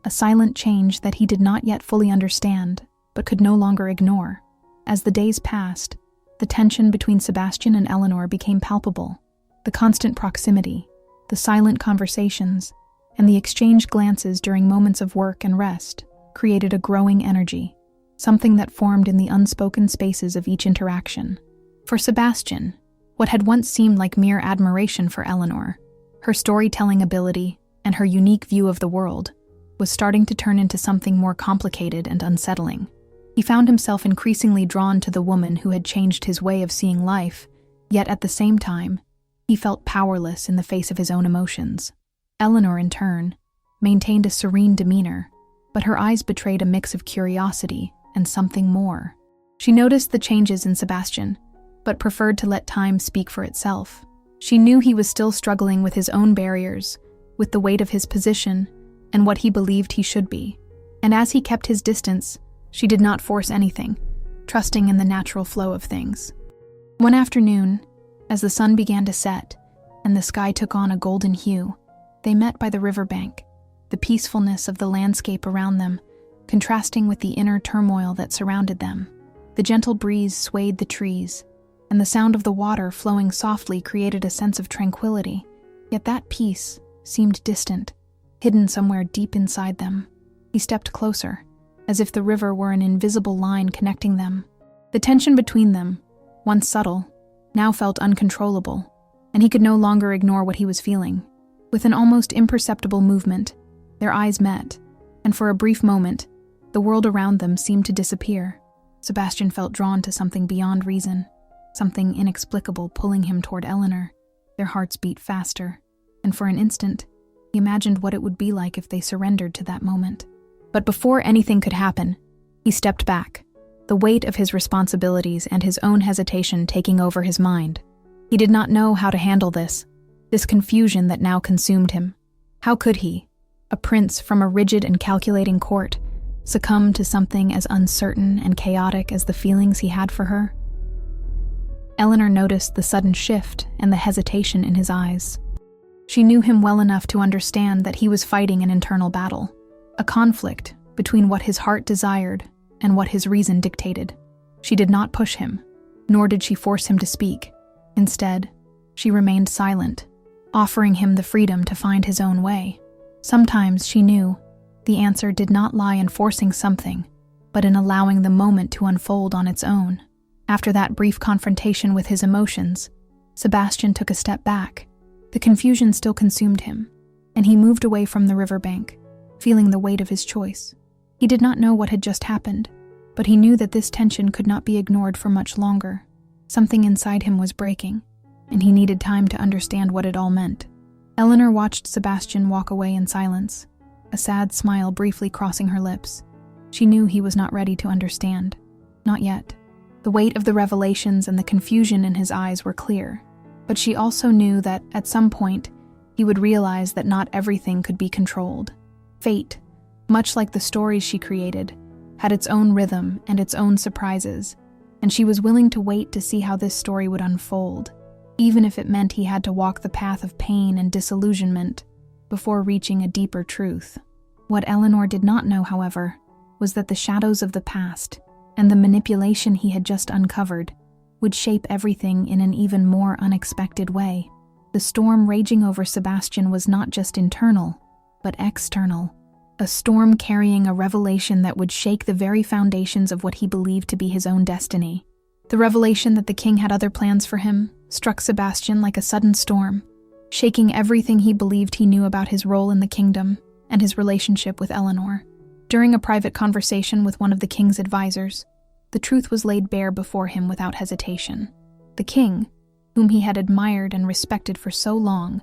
a silent change that he did not yet fully understand, but could no longer ignore. As the days passed, the tension between Sebastian and Eleanor became palpable. The constant proximity, the silent conversations, and the exchanged glances during moments of work and rest created a growing energy, something that formed in the unspoken spaces of each interaction. For Sebastian, what had once seemed like mere admiration for Eleanor, her storytelling ability, and her unique view of the world, was starting to turn into something more complicated and unsettling. He found himself increasingly drawn to the woman who had changed his way of seeing life, yet at the same time, he felt powerless in the face of his own emotions. Eleanor, in turn, maintained a serene demeanor, but her eyes betrayed a mix of curiosity and something more. She noticed the changes in Sebastian, but preferred to let time speak for itself. She knew he was still struggling with his own barriers, with the weight of his position, and what he believed he should be. And as he kept his distance, she did not force anything, trusting in the natural flow of things. One afternoon, as the sun began to set and the sky took on a golden hue, they met by the riverbank, the peacefulness of the landscape around them contrasting with the inner turmoil that surrounded them. The gentle breeze swayed the trees, and the sound of the water flowing softly created a sense of tranquility. Yet that peace seemed distant, hidden somewhere deep inside them. He stepped closer, as if the river were an invisible line connecting them. The tension between them, once subtle, now felt uncontrollable, and he could no longer ignore what he was feeling. With an almost imperceptible movement, their eyes met, and for a brief moment, the world around them seemed to disappear. Sebastian felt drawn to something beyond reason, something inexplicable pulling him toward Eleanor. Their hearts beat faster, and for an instant, he imagined what it would be like if they surrendered to that moment. But before anything could happen, he stepped back, the weight of his responsibilities and his own hesitation taking over his mind. He did not know how to handle this confusion that now consumed him. How could he, a prince from a rigid and calculating court, succumb to something as uncertain and chaotic as the feelings he had for her? Eleanor noticed the sudden shift and the hesitation in his eyes. She knew him well enough to understand that he was fighting an internal battle, a conflict between what his heart desired and what his reason dictated. She did not push him, nor did she force him to speak. Instead, she remained silent, offering him the freedom to find his own way. Sometimes, she knew, the answer did not lie in forcing something, but in allowing the moment to unfold on its own. After that brief confrontation with his emotions, Sebastian took a step back. The confusion still consumed him, and he moved away from the riverbank, feeling the weight of his choice. He did not know what had just happened, but he knew that this tension could not be ignored for much longer. Something inside him was breaking, and he needed time to understand what it all meant. Eleanor watched Sebastian walk away in silence, a sad smile briefly crossing her lips. She knew he was not ready to understand. Not yet. The weight of the revelations and the confusion in his eyes were clear, but she also knew that, at some point, he would realize that not everything could be controlled. Fate, much like the stories she created, had its own rhythm and its own surprises, and she was willing to wait to see how this story would unfold, even if it meant he had to walk the path of pain and disillusionment before reaching a deeper truth. What Eleanor did not know, however, was that the shadows of the past and the manipulation he had just uncovered would shape everything in an even more unexpected way. The storm raging over Sebastian was not just internal, but external. A storm carrying a revelation that would shake the very foundations of what he believed to be his own destiny. The revelation that the king had other plans for him struck Sebastian like a sudden storm, shaking everything he believed he knew about his role in the kingdom and his relationship with Eleanor. During a private conversation with one of the king's advisors, the truth was laid bare before him without hesitation. The king, whom he had admired and respected for so long,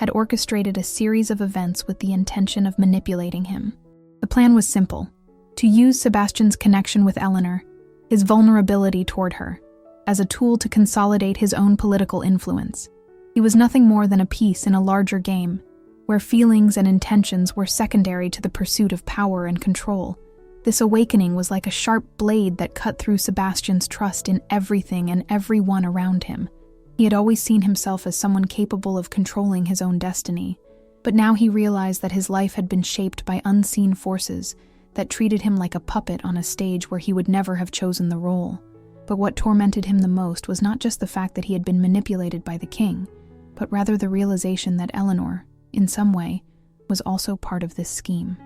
had orchestrated a series of events with the intention of manipulating him. The plan was simple: to use Sebastian's connection with Eleanor, his vulnerability toward her, as a tool to consolidate his own political influence. He was nothing more than a piece in a larger game, where feelings and intentions were secondary to the pursuit of power and control. This awakening was like a sharp blade that cut through Sebastian's trust in everything and everyone around him. He had always seen himself as someone capable of controlling his own destiny, but now he realized that his life had been shaped by unseen forces that treated him like a puppet on a stage where he would never have chosen the role. But what tormented him the most was not just the fact that he had been manipulated by the king, but rather the realization that Eleanor, in some way, was also part of this scheme.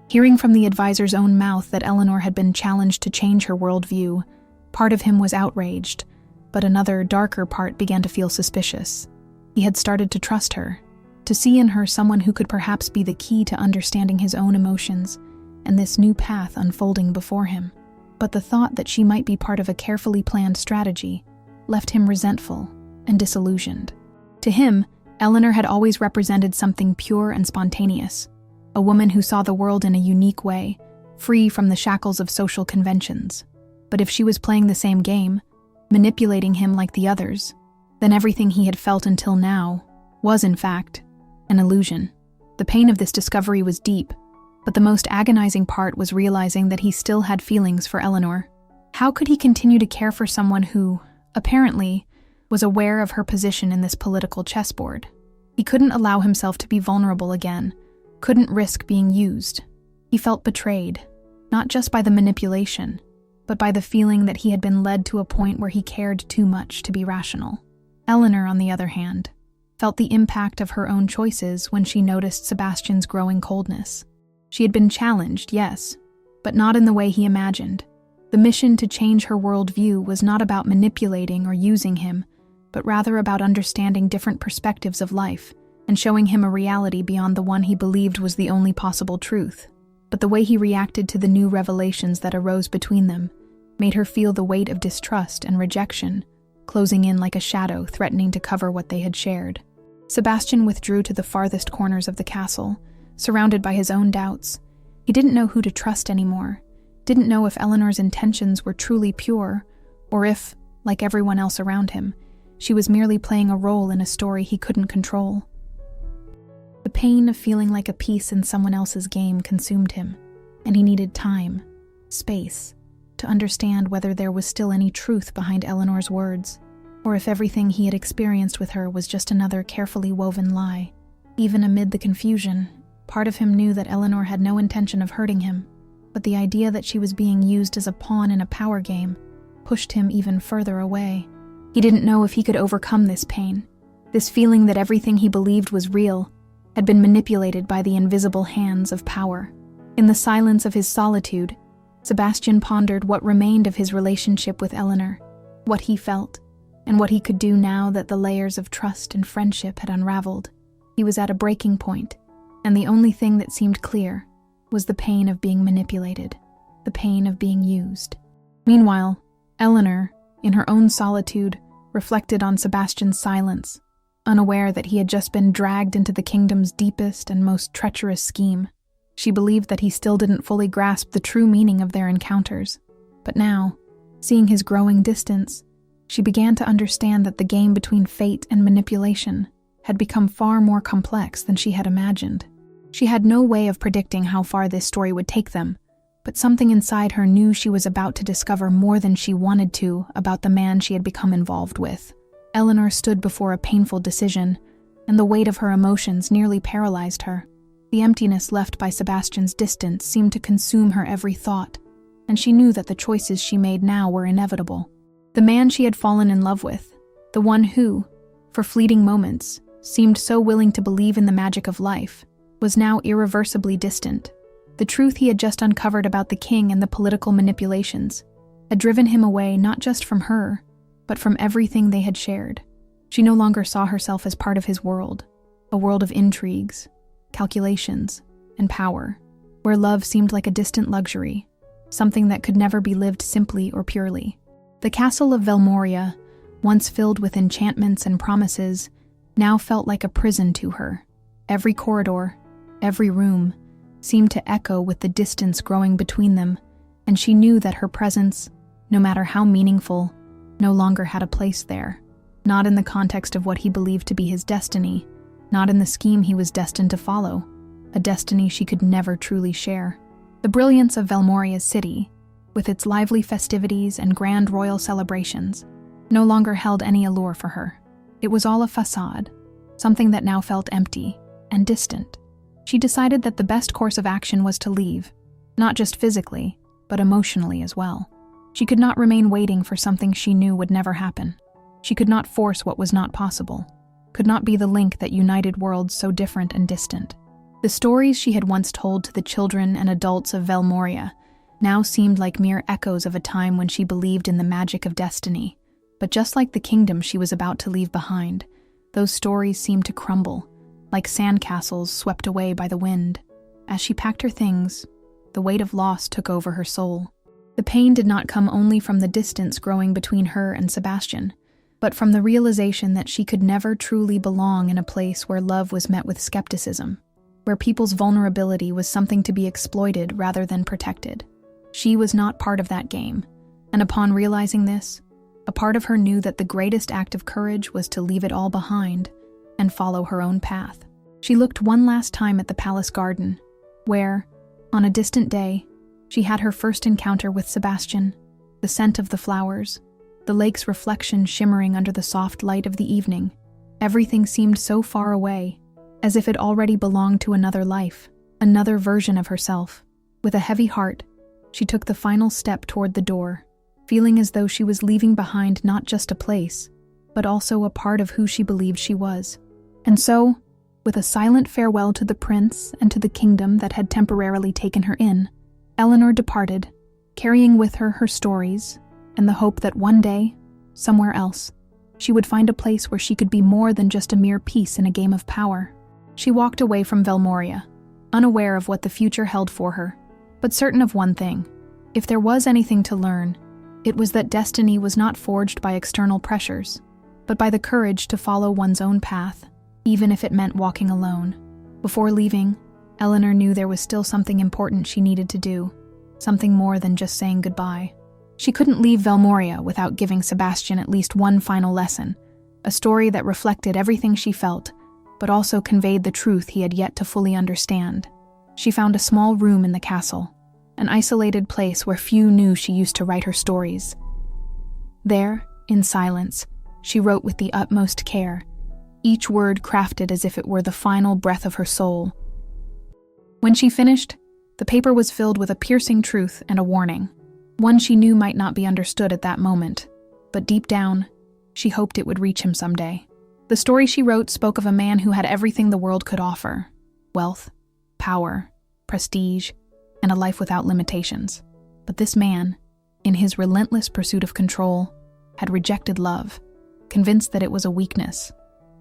Hearing from the advisor's own mouth that Eleanor had been challenged to change her worldview, part of him was outraged, but another, darker part began to feel suspicious. He had started to trust her, to see in her someone who could perhaps be the key to understanding his own emotions and this new path unfolding before him. But the thought that she might be part of a carefully planned strategy left him resentful and disillusioned. To him, Eleanor had always represented something pure and spontaneous, a woman who saw the world in a unique way, free from the shackles of social conventions. But if she was playing the same game, manipulating him like the others, then everything he had felt until now was, in fact, an illusion. The pain of this discovery was deep, but the most agonizing part was realizing that he still had feelings for Eleanor. How could he continue to care for someone who, apparently, was aware of her position in this political chessboard? He couldn't allow himself to be vulnerable again, couldn't risk being used. He felt betrayed, not just by the manipulation, but by the feeling that he had been led to a point where he cared too much to be rational. Eleanor, on the other hand, felt the impact of her own choices when she noticed Sebastian's growing coldness. She had been challenged, yes, but not in the way he imagined. The mission to change her worldview was not about manipulating or using him, but rather about understanding different perspectives of life and showing him a reality beyond the one he believed was the only possible truth. But the way he reacted to the new revelations that arose between them made her feel the weight of distrust and rejection, closing in like a shadow threatening to cover what they had shared. Sebastian withdrew to the farthest corners of the castle, surrounded by his own doubts. He didn't know who to trust anymore, didn't know if Eleanor's intentions were truly pure, or if, like everyone else around him, she was merely playing a role in a story he couldn't control. The pain of feeling like a piece in someone else's game consumed him, and he needed time, space, to understand whether there was still any truth behind Eleanor's words, or if everything he had experienced with her was just another carefully woven lie. Even amid the confusion, part of him knew that Eleanor had no intention of hurting him. but the idea that she was being used as a pawn in a power game pushed him even further away. He didn't know if he could overcome this pain, this feeling that everything he believed was real had been manipulated by the invisible hands of power. In the silence of his solitude, Sebastian pondered what remained of his relationship with Eleanor, what he felt, and what he could do now that the layers of trust and friendship had unraveled. He was at a breaking point, and the only thing that seemed clear was the pain of being manipulated, the pain of being used. Meanwhile, Eleanor, in her own solitude, reflected on Sebastian's silence, unaware that he had just been dragged into the kingdom's deepest and most treacherous scheme. She believed that he still didn't fully grasp the true meaning of their encounters. But now, seeing his growing distance, she began to understand that the game between fate and manipulation had become far more complex than she had imagined. She had no way of predicting how far this story would take them, but something inside her knew she was about to discover more than she wanted to about the man she had become involved with. Eleanor stood before a painful decision, and the weight of her emotions nearly paralyzed her. The emptiness left by Sebastian's distance seemed to consume her every thought, and she knew that the choices she made now were inevitable. The man she had fallen in love with, the one who, for fleeting moments, seemed so willing to believe in the magic of life, was now irreversibly distant. The truth he had just uncovered about the king and the political manipulations had driven him away not just from her, but from everything they had shared. She no longer saw herself as part of his world, a world of intrigues, calculations, and power, where love seemed like a distant luxury, something that could never be lived simply or purely. The castle of Velmoria, once filled with enchantments and promises, now felt like a prison to her. Every corridor, every room, seemed to echo with the distance growing between them, and she knew that her presence, no matter how meaningful, no longer had a place there. Not in the context of what he believed to be his destiny, not in the scheme he was destined to follow, a destiny she could never truly share. The brilliance of Velmoria's city, with its lively festivities and grand royal celebrations, no longer held any allure for her. It was all a facade, something that now felt empty and distant. She decided that the best course of action was to leave, not just physically, but emotionally as well. She could not remain waiting for something she knew would never happen. She could not force what was not possible, could not be the link that united worlds so different and distant. The stories she had once told to the children and adults of Velmoria now seemed like mere echoes of a time when she believed in the magic of destiny. But just like the kingdom she was about to leave behind, those stories seemed to crumble, like sandcastles swept away by the wind. As she packed her things, the weight of loss took over her soul. The pain did not come only from the distance growing between her and Sebastian, but from the realization that she could never truly belong in a place where love was met with skepticism, where people's vulnerability was something to be exploited rather than protected. She was not part of that game, and upon realizing this, a part of her knew that the greatest act of courage was to leave it all behind and follow her own path. She looked one last time at the palace garden, where, on a distant day, she had her first encounter with Sebastian, the scent of the flowers, the lake's reflection shimmering under the soft light of the evening. Everything seemed so far away, as if it already belonged to another life, another version of herself. With a heavy heart, she took the final step toward the door, feeling as though she was leaving behind not just a place, but also a part of who she believed she was. And so, with a silent farewell to the prince and to the kingdom that had temporarily taken her in, Eleanor departed, carrying with her her stories and the hope that one day, somewhere else, she would find a place where she could be more than just a mere piece in a game of power. She walked away from Velmoria, unaware of what the future held for her, but certain of one thing: if there was anything to learn, it was that destiny was not forged by external pressures, but by the courage to follow one's own path, even if it meant walking alone. Before leaving, Eleanor knew there was still something important she needed to do, something more than just saying goodbye. She couldn't leave Velmoria without giving Sebastian at least one final lesson, a story that reflected everything she felt, but also conveyed the truth he had yet to fully understand. She found a small room in the castle, an isolated place where few knew she used to write her stories. There, in silence, she wrote with the utmost care, each word crafted as if it were the final breath of her soul. When she finished, The paper was filled with a piercing truth and a warning. One she knew might not be understood at that moment, but deep down, she hoped it would reach him someday. The story she wrote spoke of a man who had everything the world could offer: wealth, power, prestige, and a life without limitations. But this man, in his relentless pursuit of control, had rejected love, convinced that it was a weakness,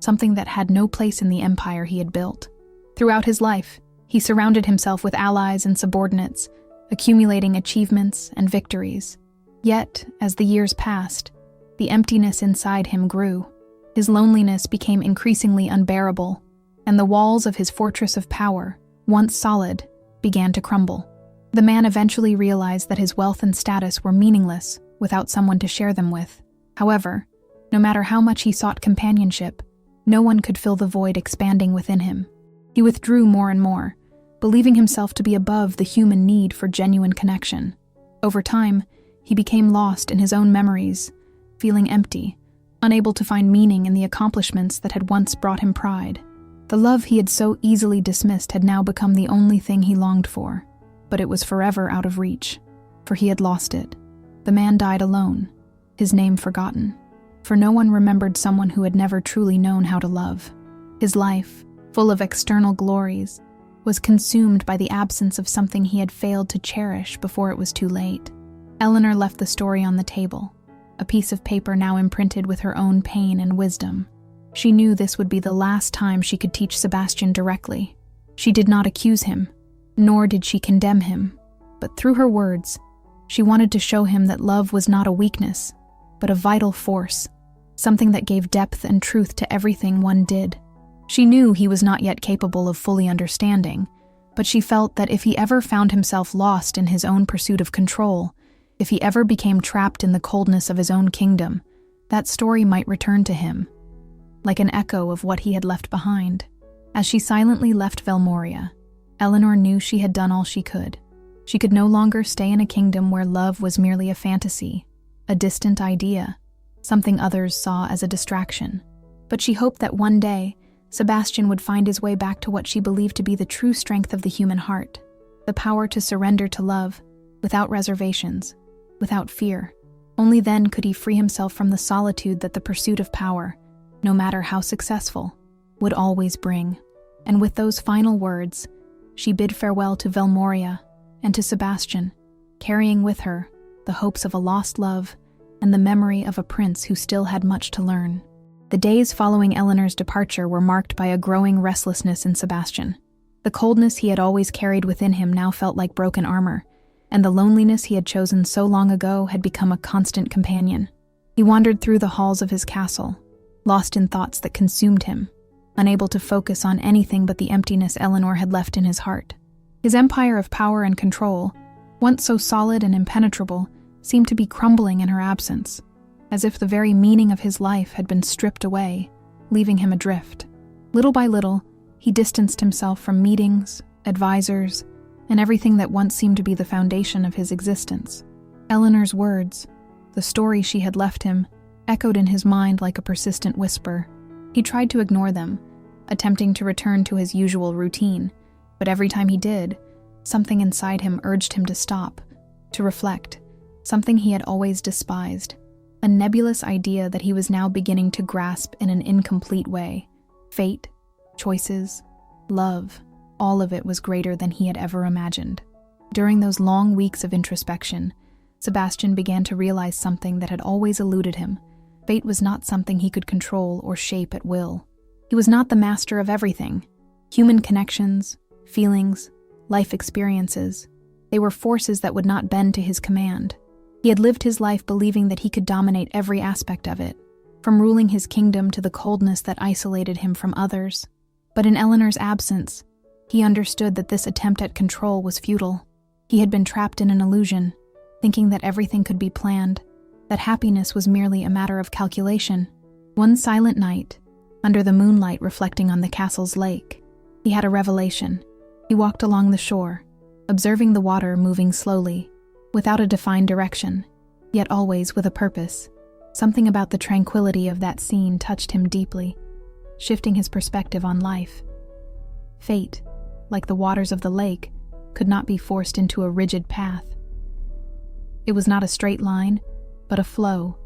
something that had no place in the empire he had built. Throughout his life, he surrounded himself with allies and subordinates, accumulating achievements and victories. Yet, as the years passed, the emptiness inside him grew. His loneliness became increasingly unbearable, and the walls of his fortress of power, once solid, began to crumble. The man eventually realized that his wealth and status were meaningless without someone to share them with. However, no matter how much he sought companionship, no one could fill the void expanding within him. He withdrew more and more, believing himself to be above the human need for genuine connection. Over time, he became lost in his own memories, feeling empty, unable to find meaning in the accomplishments that had once brought him pride. The love he had so easily dismissed had now become the only thing he longed for, but it was forever out of reach, for he had lost it. The man died alone, his name forgotten, for no one remembered someone who had never truly known how to love. His life, full of external glories, was consumed by the absence of something he had failed to cherish before it was too late. Eleanor left the story on the table, a piece of paper now imprinted with her own pain and wisdom. She knew this would be the last time she could teach Sebastian directly. She did not accuse him, nor did she condemn him, but through her words, she wanted to show him that love was not a weakness, but a vital force, something that gave depth and truth to everything one did. She knew he was not yet capable of fully understanding, but she felt that if he ever found himself lost in his own pursuit of control, if he ever became trapped in the coldness of his own kingdom, that story might return to him, like an echo of what he had left behind. As she silently left Velmoria, Eleanor knew she had done all she could. She could no longer stay in a kingdom where love was merely a fantasy, a distant idea, something others saw as a distraction. But she hoped that one day, Sebastian would find his way back to what she believed to be the true strength of the human heart, the power to surrender to love, without reservations, without fear. Only then could he free himself from the solitude that the pursuit of power, no matter how successful, would always bring. And with those final words, she bid farewell to Velmoria and to Sebastian, carrying with her the hopes of a lost love and the memory of a prince who still had much to learn. The days following Eleanor's departure were marked by a growing restlessness in Sebastian. The coldness he had always carried within him now felt like broken armor, and the loneliness he had chosen so long ago had become a constant companion. He wandered through the halls of his castle, lost in thoughts that consumed him, unable to focus on anything but the emptiness Eleanor had left in his heart. His empire of power and control, once so solid and impenetrable, seemed to be crumbling in her absence, as if the very meaning of his life had been stripped away, leaving him adrift. Little by little, he distanced himself from meetings, advisors, and everything that once seemed to be the foundation of his existence. Eleanor's words, the story she had left him, echoed in his mind like a persistent whisper. He tried to ignore them, attempting to return to his usual routine, but every time he did, something inside him urged him to stop, to reflect, something he had always despised, a nebulous idea that he was now beginning to grasp in an incomplete way. Fate, choices, love, all of it was greater than he had ever imagined. During those long weeks of introspection, Sebastian began to realize something that had always eluded him. Fate was not something he could control or shape at will. He was not the master of everything. Human connections, feelings, life experiences, they were forces that would not bend to his command. He had lived his life believing that he could dominate every aspect of it, from ruling his kingdom to the coldness that isolated him from others. But in Eleanor's absence, he understood that this attempt at control was futile. He had been trapped in an illusion, thinking that everything could be planned, that happiness was merely a matter of calculation. One silent night, under the moonlight reflecting on the castle's lake, he had a revelation. He walked along the shore, observing the water moving slowly, without a defined direction, yet always with a purpose. Something about the tranquility of that scene touched him deeply, shifting his perspective on life. Fate, like the waters of the lake, could not be forced into a rigid path. It was not a straight line, but a flow,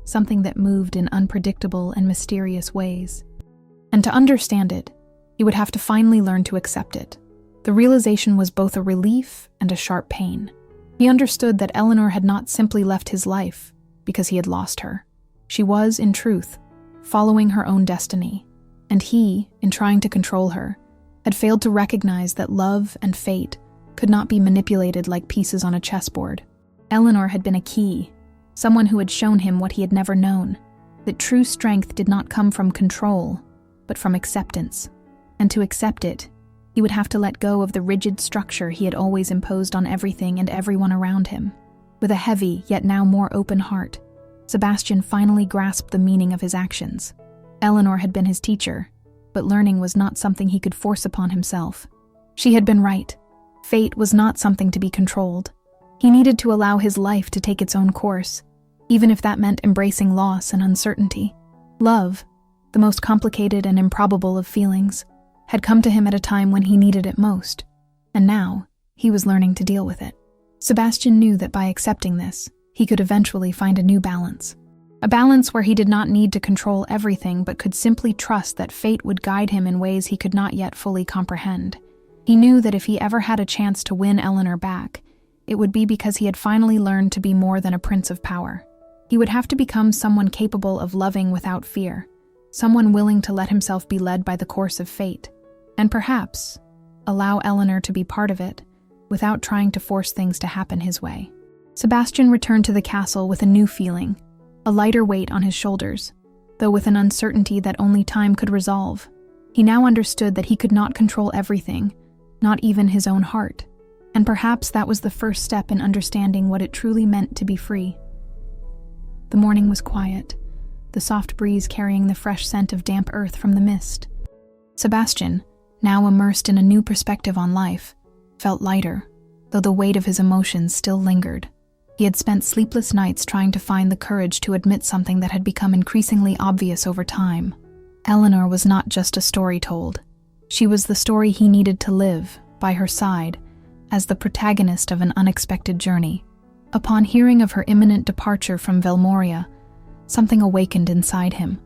something that moved in unpredictable and mysterious ways. And to understand it, he would have to finally learn to accept it. The realization was both a relief and a sharp pain. He understood that Eleanor had not simply left his life because he had lost her. She was, in truth, following her own destiny, and he, in trying to control her, had failed to recognize that love and fate could not be manipulated like pieces on a chessboard. Eleanor had been a key, someone who had shown him what he had never known, that true strength did not come from control, but from acceptance. And to accept it, he would have to let go of the rigid structure he had always imposed on everything and everyone around him. With a heavy, yet now more open heart, Sebastian finally grasped the meaning of his actions. Eleanor had been his teacher, but learning was not something he could force upon himself. She had been right. Fate was not something to be controlled. He needed to allow his life to take its own course, even if that meant embracing loss and uncertainty. Love, the most complicated and improbable of feelings, had come to him at a time when he needed it most, and now he was learning to deal with it. Sebastian knew that by accepting this, he could eventually find a new balance. A balance where he did not need to control everything but could simply trust that fate would guide him in ways he could not yet fully comprehend. He knew that if he ever had a chance to win Eleanor back, it would be because he had finally learned to be more than a prince of power. He would have to become someone capable of loving without fear, someone willing to let himself be led by the course of fate, and perhaps allow Eleanor to be part of it without trying to force things to happen his way. Sebastian returned to the castle with a new feeling, a lighter weight on his shoulders, though with an uncertainty that only time could resolve. He now understood that he could not control everything, not even his own heart, and perhaps that was the first step in understanding what it truly meant to be free. The morning was quiet, the soft breeze carrying the fresh scent of damp earth from the mist. Sebastian, now immersed in a new perspective on life, felt lighter, though the weight of his emotions still lingered. He had spent sleepless nights trying to find the courage to admit something that had become increasingly obvious over time. Eleanor was not just a story told. She was the story he needed to live, by her side, as the protagonist of an unexpected journey. Upon hearing of her imminent departure from Velmoria, something awakened inside him.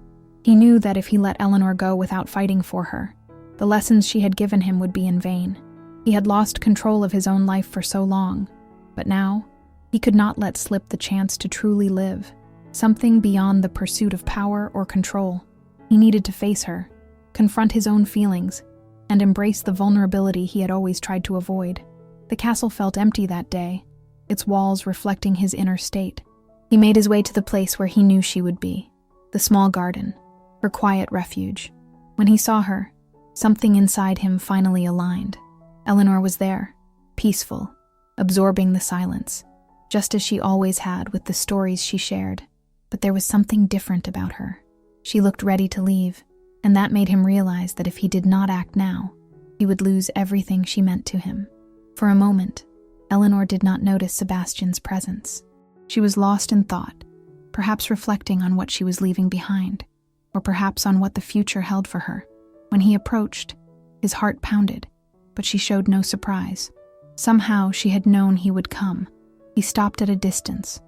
He knew that if he let Eleanor go without fighting for her, the lessons she had given him would be in vain. He had lost control of his own life for so long, but now, he could not let slip the chance to truly live, something beyond the pursuit of power or control. He needed to face her, confront his own feelings, and embrace the vulnerability he had always tried to avoid. The castle felt empty that day, its walls reflecting his inner state. He made his way to the place where he knew she would be, the small garden, her quiet refuge. When he saw her, something inside him finally aligned. Eleanor was there, peaceful, absorbing the silence, just as she always had with the stories she shared. But there was something different about her. She looked ready to leave, and that made him realize that if he did not act now, he would lose everything she meant to him. For a moment, Eleanor did not notice Sebastian's presence. She was lost in thought, perhaps reflecting on what she was leaving behind, or perhaps on what the future held for her. When he approached, his heart pounded, but she showed no surprise. Somehow she had known he would come. He stopped at a distance,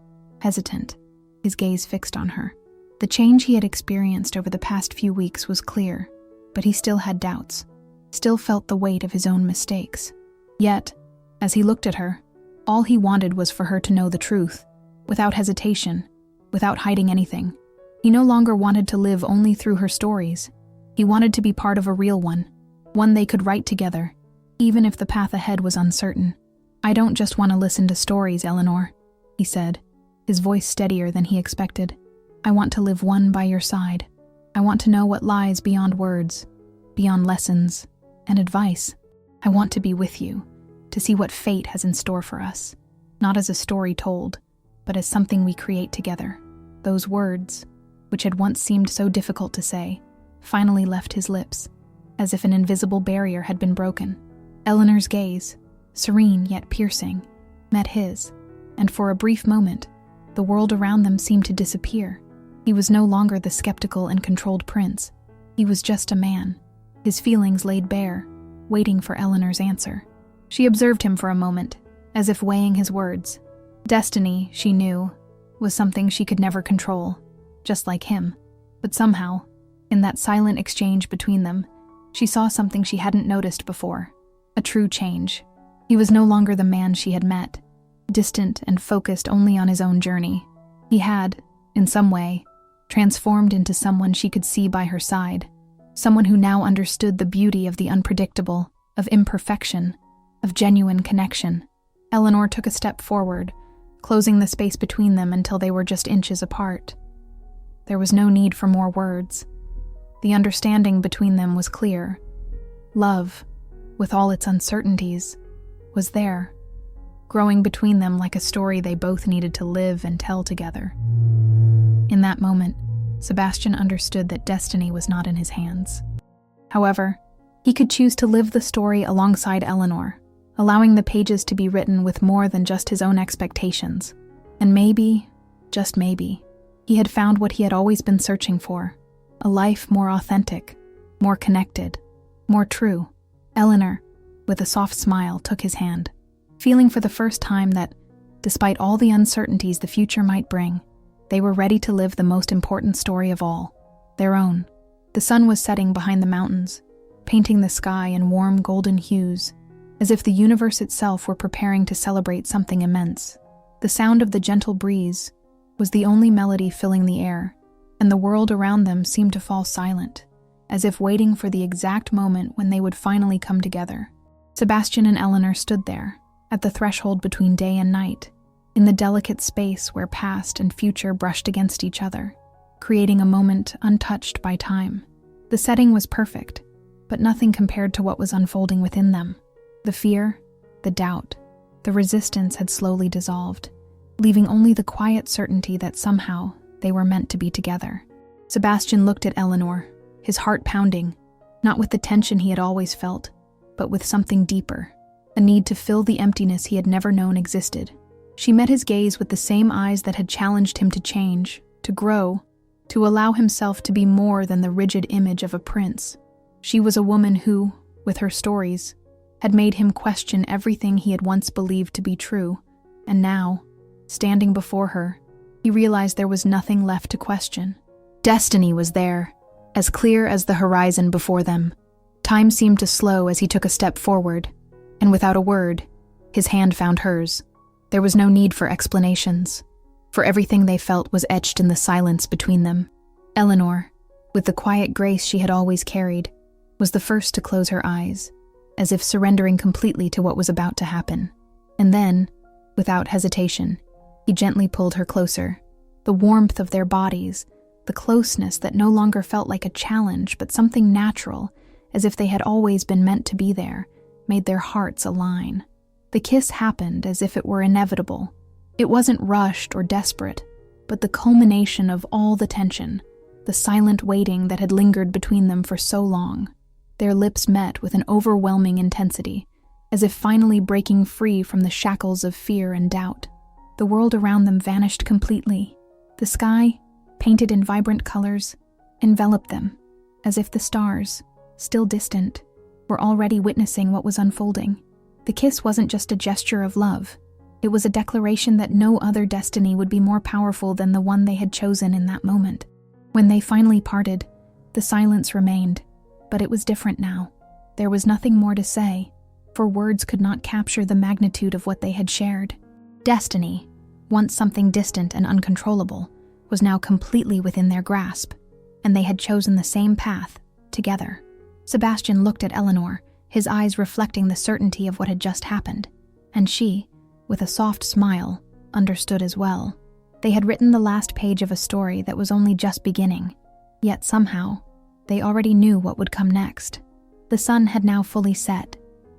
hesitant, his gaze fixed on her. The change he had experienced over the past few weeks was clear, but he still had doubts, still felt the weight of his own mistakes. Yet, as he looked at her, all he wanted was for her to know the truth, without hesitation, without hiding anything. He no longer wanted to live only through her stories. He wanted to be part of a real one they could write together, even if the path ahead was uncertain. "I don't just want to listen to stories, Eleanor," he said, his voice steadier than he expected. "I want to live one by your side. I want to know what lies beyond words, beyond lessons and advice. I want to be with you, to see what fate has in store for us, not as a story told, but as something we create together." Those words, which had once seemed so difficult to say, finally left his lips, as if an invisible barrier had been broken. Eleanor's gaze, serene yet piercing, met his, and for a brief moment, the world around them seemed to disappear. He was no longer the skeptical and controlled prince. He was just a man, his feelings laid bare, waiting for Eleanor's answer. She observed him for a moment, as if weighing his words. Destiny, she knew, was something she could never control, just like him. But somehow, in that silent exchange between them, she saw something she hadn't noticed before. A true change. He was no longer the man she had met, distant and focused only on his own journey. He had, in some way, transformed into someone she could see by her side, someone who now understood the beauty of the unpredictable, of imperfection, of genuine connection. Eleanor took a step forward, closing the space between them until they were just inches apart. There was no need for more words. The understanding between them was clear. Love, with all its uncertainties, was there, growing between them like a story they both needed to live and tell together. In that moment, Sebastian understood that destiny was not in his hands. However, he could choose to live the story alongside Eleanor, allowing the pages to be written with more than just his own expectations. And maybe, just maybe, he had found what he had always been searching for, a life more authentic, more connected, more true. Eleanor, with a soft smile, took his hand, feeling for the first time that, despite all the uncertainties the future might bring, they were ready to live the most important story of all, their own. The sun was setting behind the mountains, painting the sky in warm golden hues, as if the universe itself were preparing to celebrate something immense. The sound of the gentle breeze was the only melody filling the air, and the world around them seemed to fall silent, as if waiting for the exact moment when they would finally come together. Sebastian and Eleanor stood there, at the threshold between day and night, in the delicate space where past and future brushed against each other, creating a moment untouched by time. The setting was perfect, but nothing compared to what was unfolding within them. The fear, the doubt, the resistance had slowly dissolved, leaving only the quiet certainty that somehow they were meant to be together. Sebastian looked at Eleanor, his heart pounding, not with the tension he had always felt, but with something deeper, a need to fill the emptiness he had never known existed. She met his gaze with the same eyes that had challenged him to change, to grow, to allow himself to be more than the rigid image of a prince. She was a woman who, with her stories, had made him question everything he had once believed to be true, and now, standing before her, he realized there was nothing left to question. Destiny was there, as clear as the horizon before them. Time seemed to slow as he took a step forward, and without a word, his hand found hers. There was no need for explanations, for everything they felt was etched in the silence between them. Eleanor, with the quiet grace she had always carried, was the first to close her eyes, as if surrendering completely to what was about to happen. And then, without hesitation, he gently pulled her closer. The warmth of their bodies, the closeness that no longer felt like a challenge but something natural, as if they had always been meant to be there, made their hearts align. The kiss happened as if it were inevitable. It wasn't rushed or desperate, but the culmination of all the tension, the silent waiting that had lingered between them for so long. Their lips met with an overwhelming intensity, as if finally breaking free from the shackles of fear and doubt. The world around them vanished completely. The sky, painted in vibrant colors, enveloped them, as if the stars, still distant, were already witnessing what was unfolding. The kiss wasn't just a gesture of love. It was a declaration that no other destiny would be more powerful than the one they had chosen in that moment. When they finally parted, the silence remained, but it was different now. There was nothing more to say, for words could not capture the magnitude of what they had shared. Destiny, once something distant and uncontrollable, was now completely within their grasp, and they had chosen the same path, together. Sebastian looked at Eleanor, his eyes reflecting the certainty of what had just happened, and she, with a soft smile, understood as well. They had written the last page of a story that was only just beginning, yet somehow, they already knew what would come next. The sun had now fully set,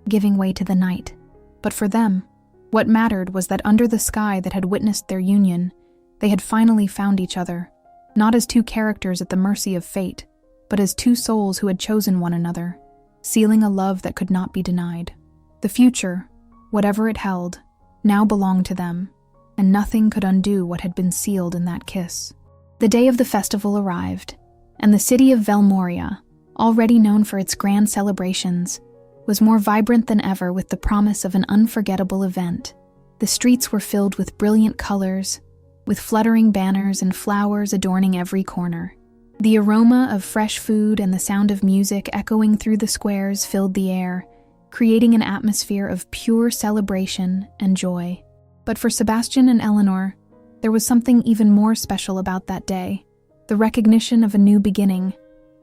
giving way to the night. But for them, what mattered was that under the sky that had witnessed their union, they had finally found each other, not as two characters at the mercy of fate, but as two souls who had chosen one another, sealing a love that could not be denied. The future, whatever it held, now belonged to them, and nothing could undo what had been sealed in that kiss. The day of the festival arrived, and the city of Velmoria, already known for its grand celebrations, was more vibrant than ever with the promise of an unforgettable event. The streets were filled with brilliant colors, with fluttering banners and flowers adorning every corner. The aroma of fresh food and the sound of music echoing through the squares filled the air, creating an atmosphere of pure celebration and joy. But for Sebastian and Eleanor, there was something even more special about that day, the recognition of a new beginning,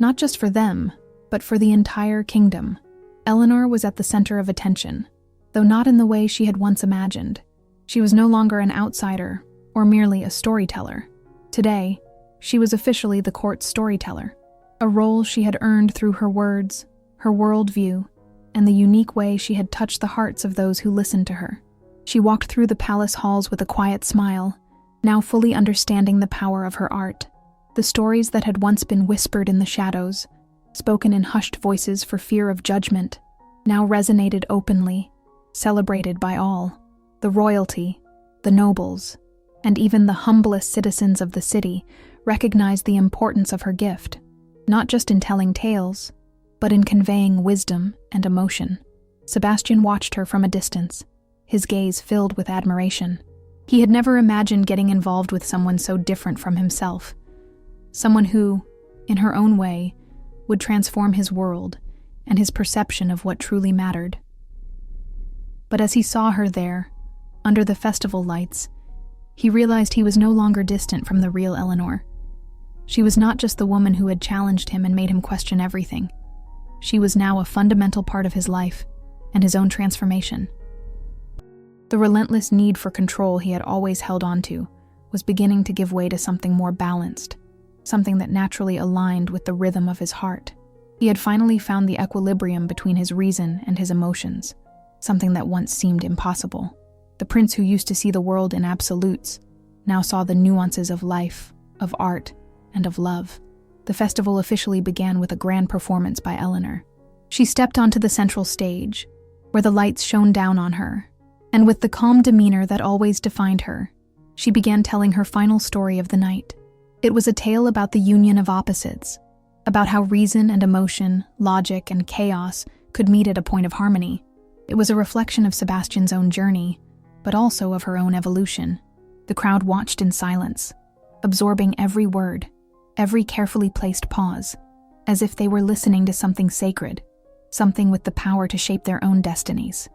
not just for them, but for the entire kingdom. Eleanor was at the center of attention, though not in the way she had once imagined. She was no longer an outsider or merely a storyteller. Today, she was officially the court's storyteller, a role she had earned through her words, her worldview, and the unique way she had touched the hearts of those who listened to her. She walked through the palace halls with a quiet smile, now fully understanding the power of her art. The stories that had once been whispered in the shadows, spoken in hushed voices for fear of judgment, now resonated openly, celebrated by all. The royalty, the nobles, and even the humblest citizens of the city recognized the importance of her gift, not just in telling tales, but in conveying wisdom and emotion. Sebastian watched her from a distance, his gaze filled with admiration. He had never imagined getting involved with someone so different from himself, someone who, in her own way, would transform his world and his perception of what truly mattered. But as he saw her there, under the festival lights, he realized he was no longer distant from the real Eleanor. She was not just the woman who had challenged him and made him question everything. She was now a fundamental part of his life and his own transformation. The relentless need for control he had always held on to was beginning to give way to something more balanced, something that naturally aligned with the rhythm of his heart. He had finally found the equilibrium between his reason and his emotions, something that once seemed impossible. The prince who used to see the world in absolutes now saw the nuances of life, of art, and of love. The festival officially began with a grand performance by Eleanor. She stepped onto the central stage, where the lights shone down on her, and with the calm demeanor that always defined her, she began telling her final story of the night. It was a tale about the union of opposites, about how reason and emotion, logic and chaos could meet at a point of harmony. It was a reflection of Sebastian's own journey, but also of her own evolution. The crowd watched in silence, absorbing every word, every carefully placed pause, as if they were listening to something sacred, something with the power to shape their own destinies.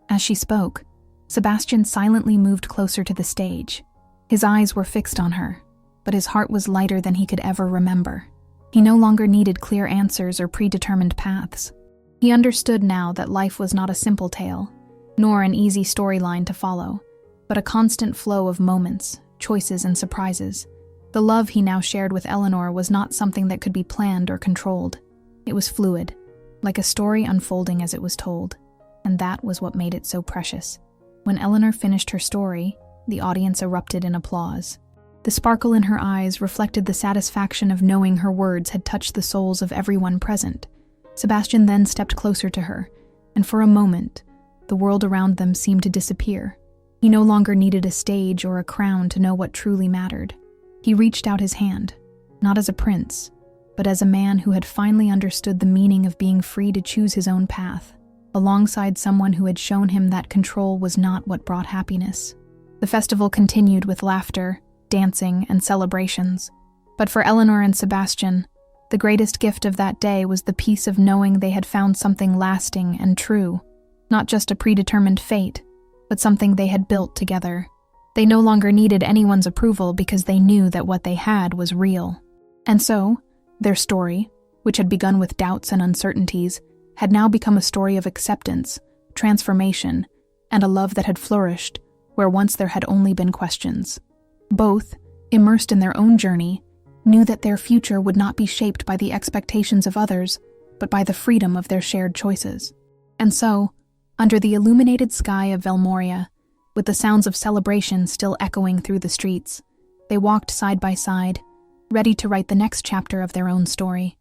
As she spoke, Sebastian silently moved closer to the stage. His eyes were fixed on her, but his heart was lighter than he could ever remember. He no longer needed clear answers or predetermined paths. He understood now that life was not a simple tale, nor an easy storyline to follow, but a constant flow of moments, choices, and surprises. The love he now shared with Eleanor was not something that could be planned or controlled. It was fluid, like a story unfolding as it was told, and that was what made it so precious. When Eleanor finished her story, the audience erupted in applause. The sparkle in her eyes reflected the satisfaction of knowing her words had touched the souls of everyone present. Sebastian then stepped closer to her, and for a moment, the world around them seemed to disappear. He no longer needed a stage or a crown to know what truly mattered. He reached out his hand, not as a prince, but as a man who had finally understood the meaning of being free to choose his own path, alongside someone who had shown him that control was not what brought happiness. The festival continued with laughter, dancing, and celebrations. But for Eleanor and Sebastian, the greatest gift of that day was the peace of knowing they had found something lasting and true, not just a predetermined fate, but something they had built together. They no longer needed anyone's approval because they knew that what they had was real. And so, their story, which had begun with doubts and uncertainties, had now become a story of acceptance, transformation, and a love that had flourished where once there had only been questions. Both, immersed in their own journey, knew that their future would not be shaped by the expectations of others, but by the freedom of their shared choices. And so, under the illuminated sky of Velmoria, with the sounds of celebration still echoing through the streets, they walked side by side, ready to write the next chapter of their own story.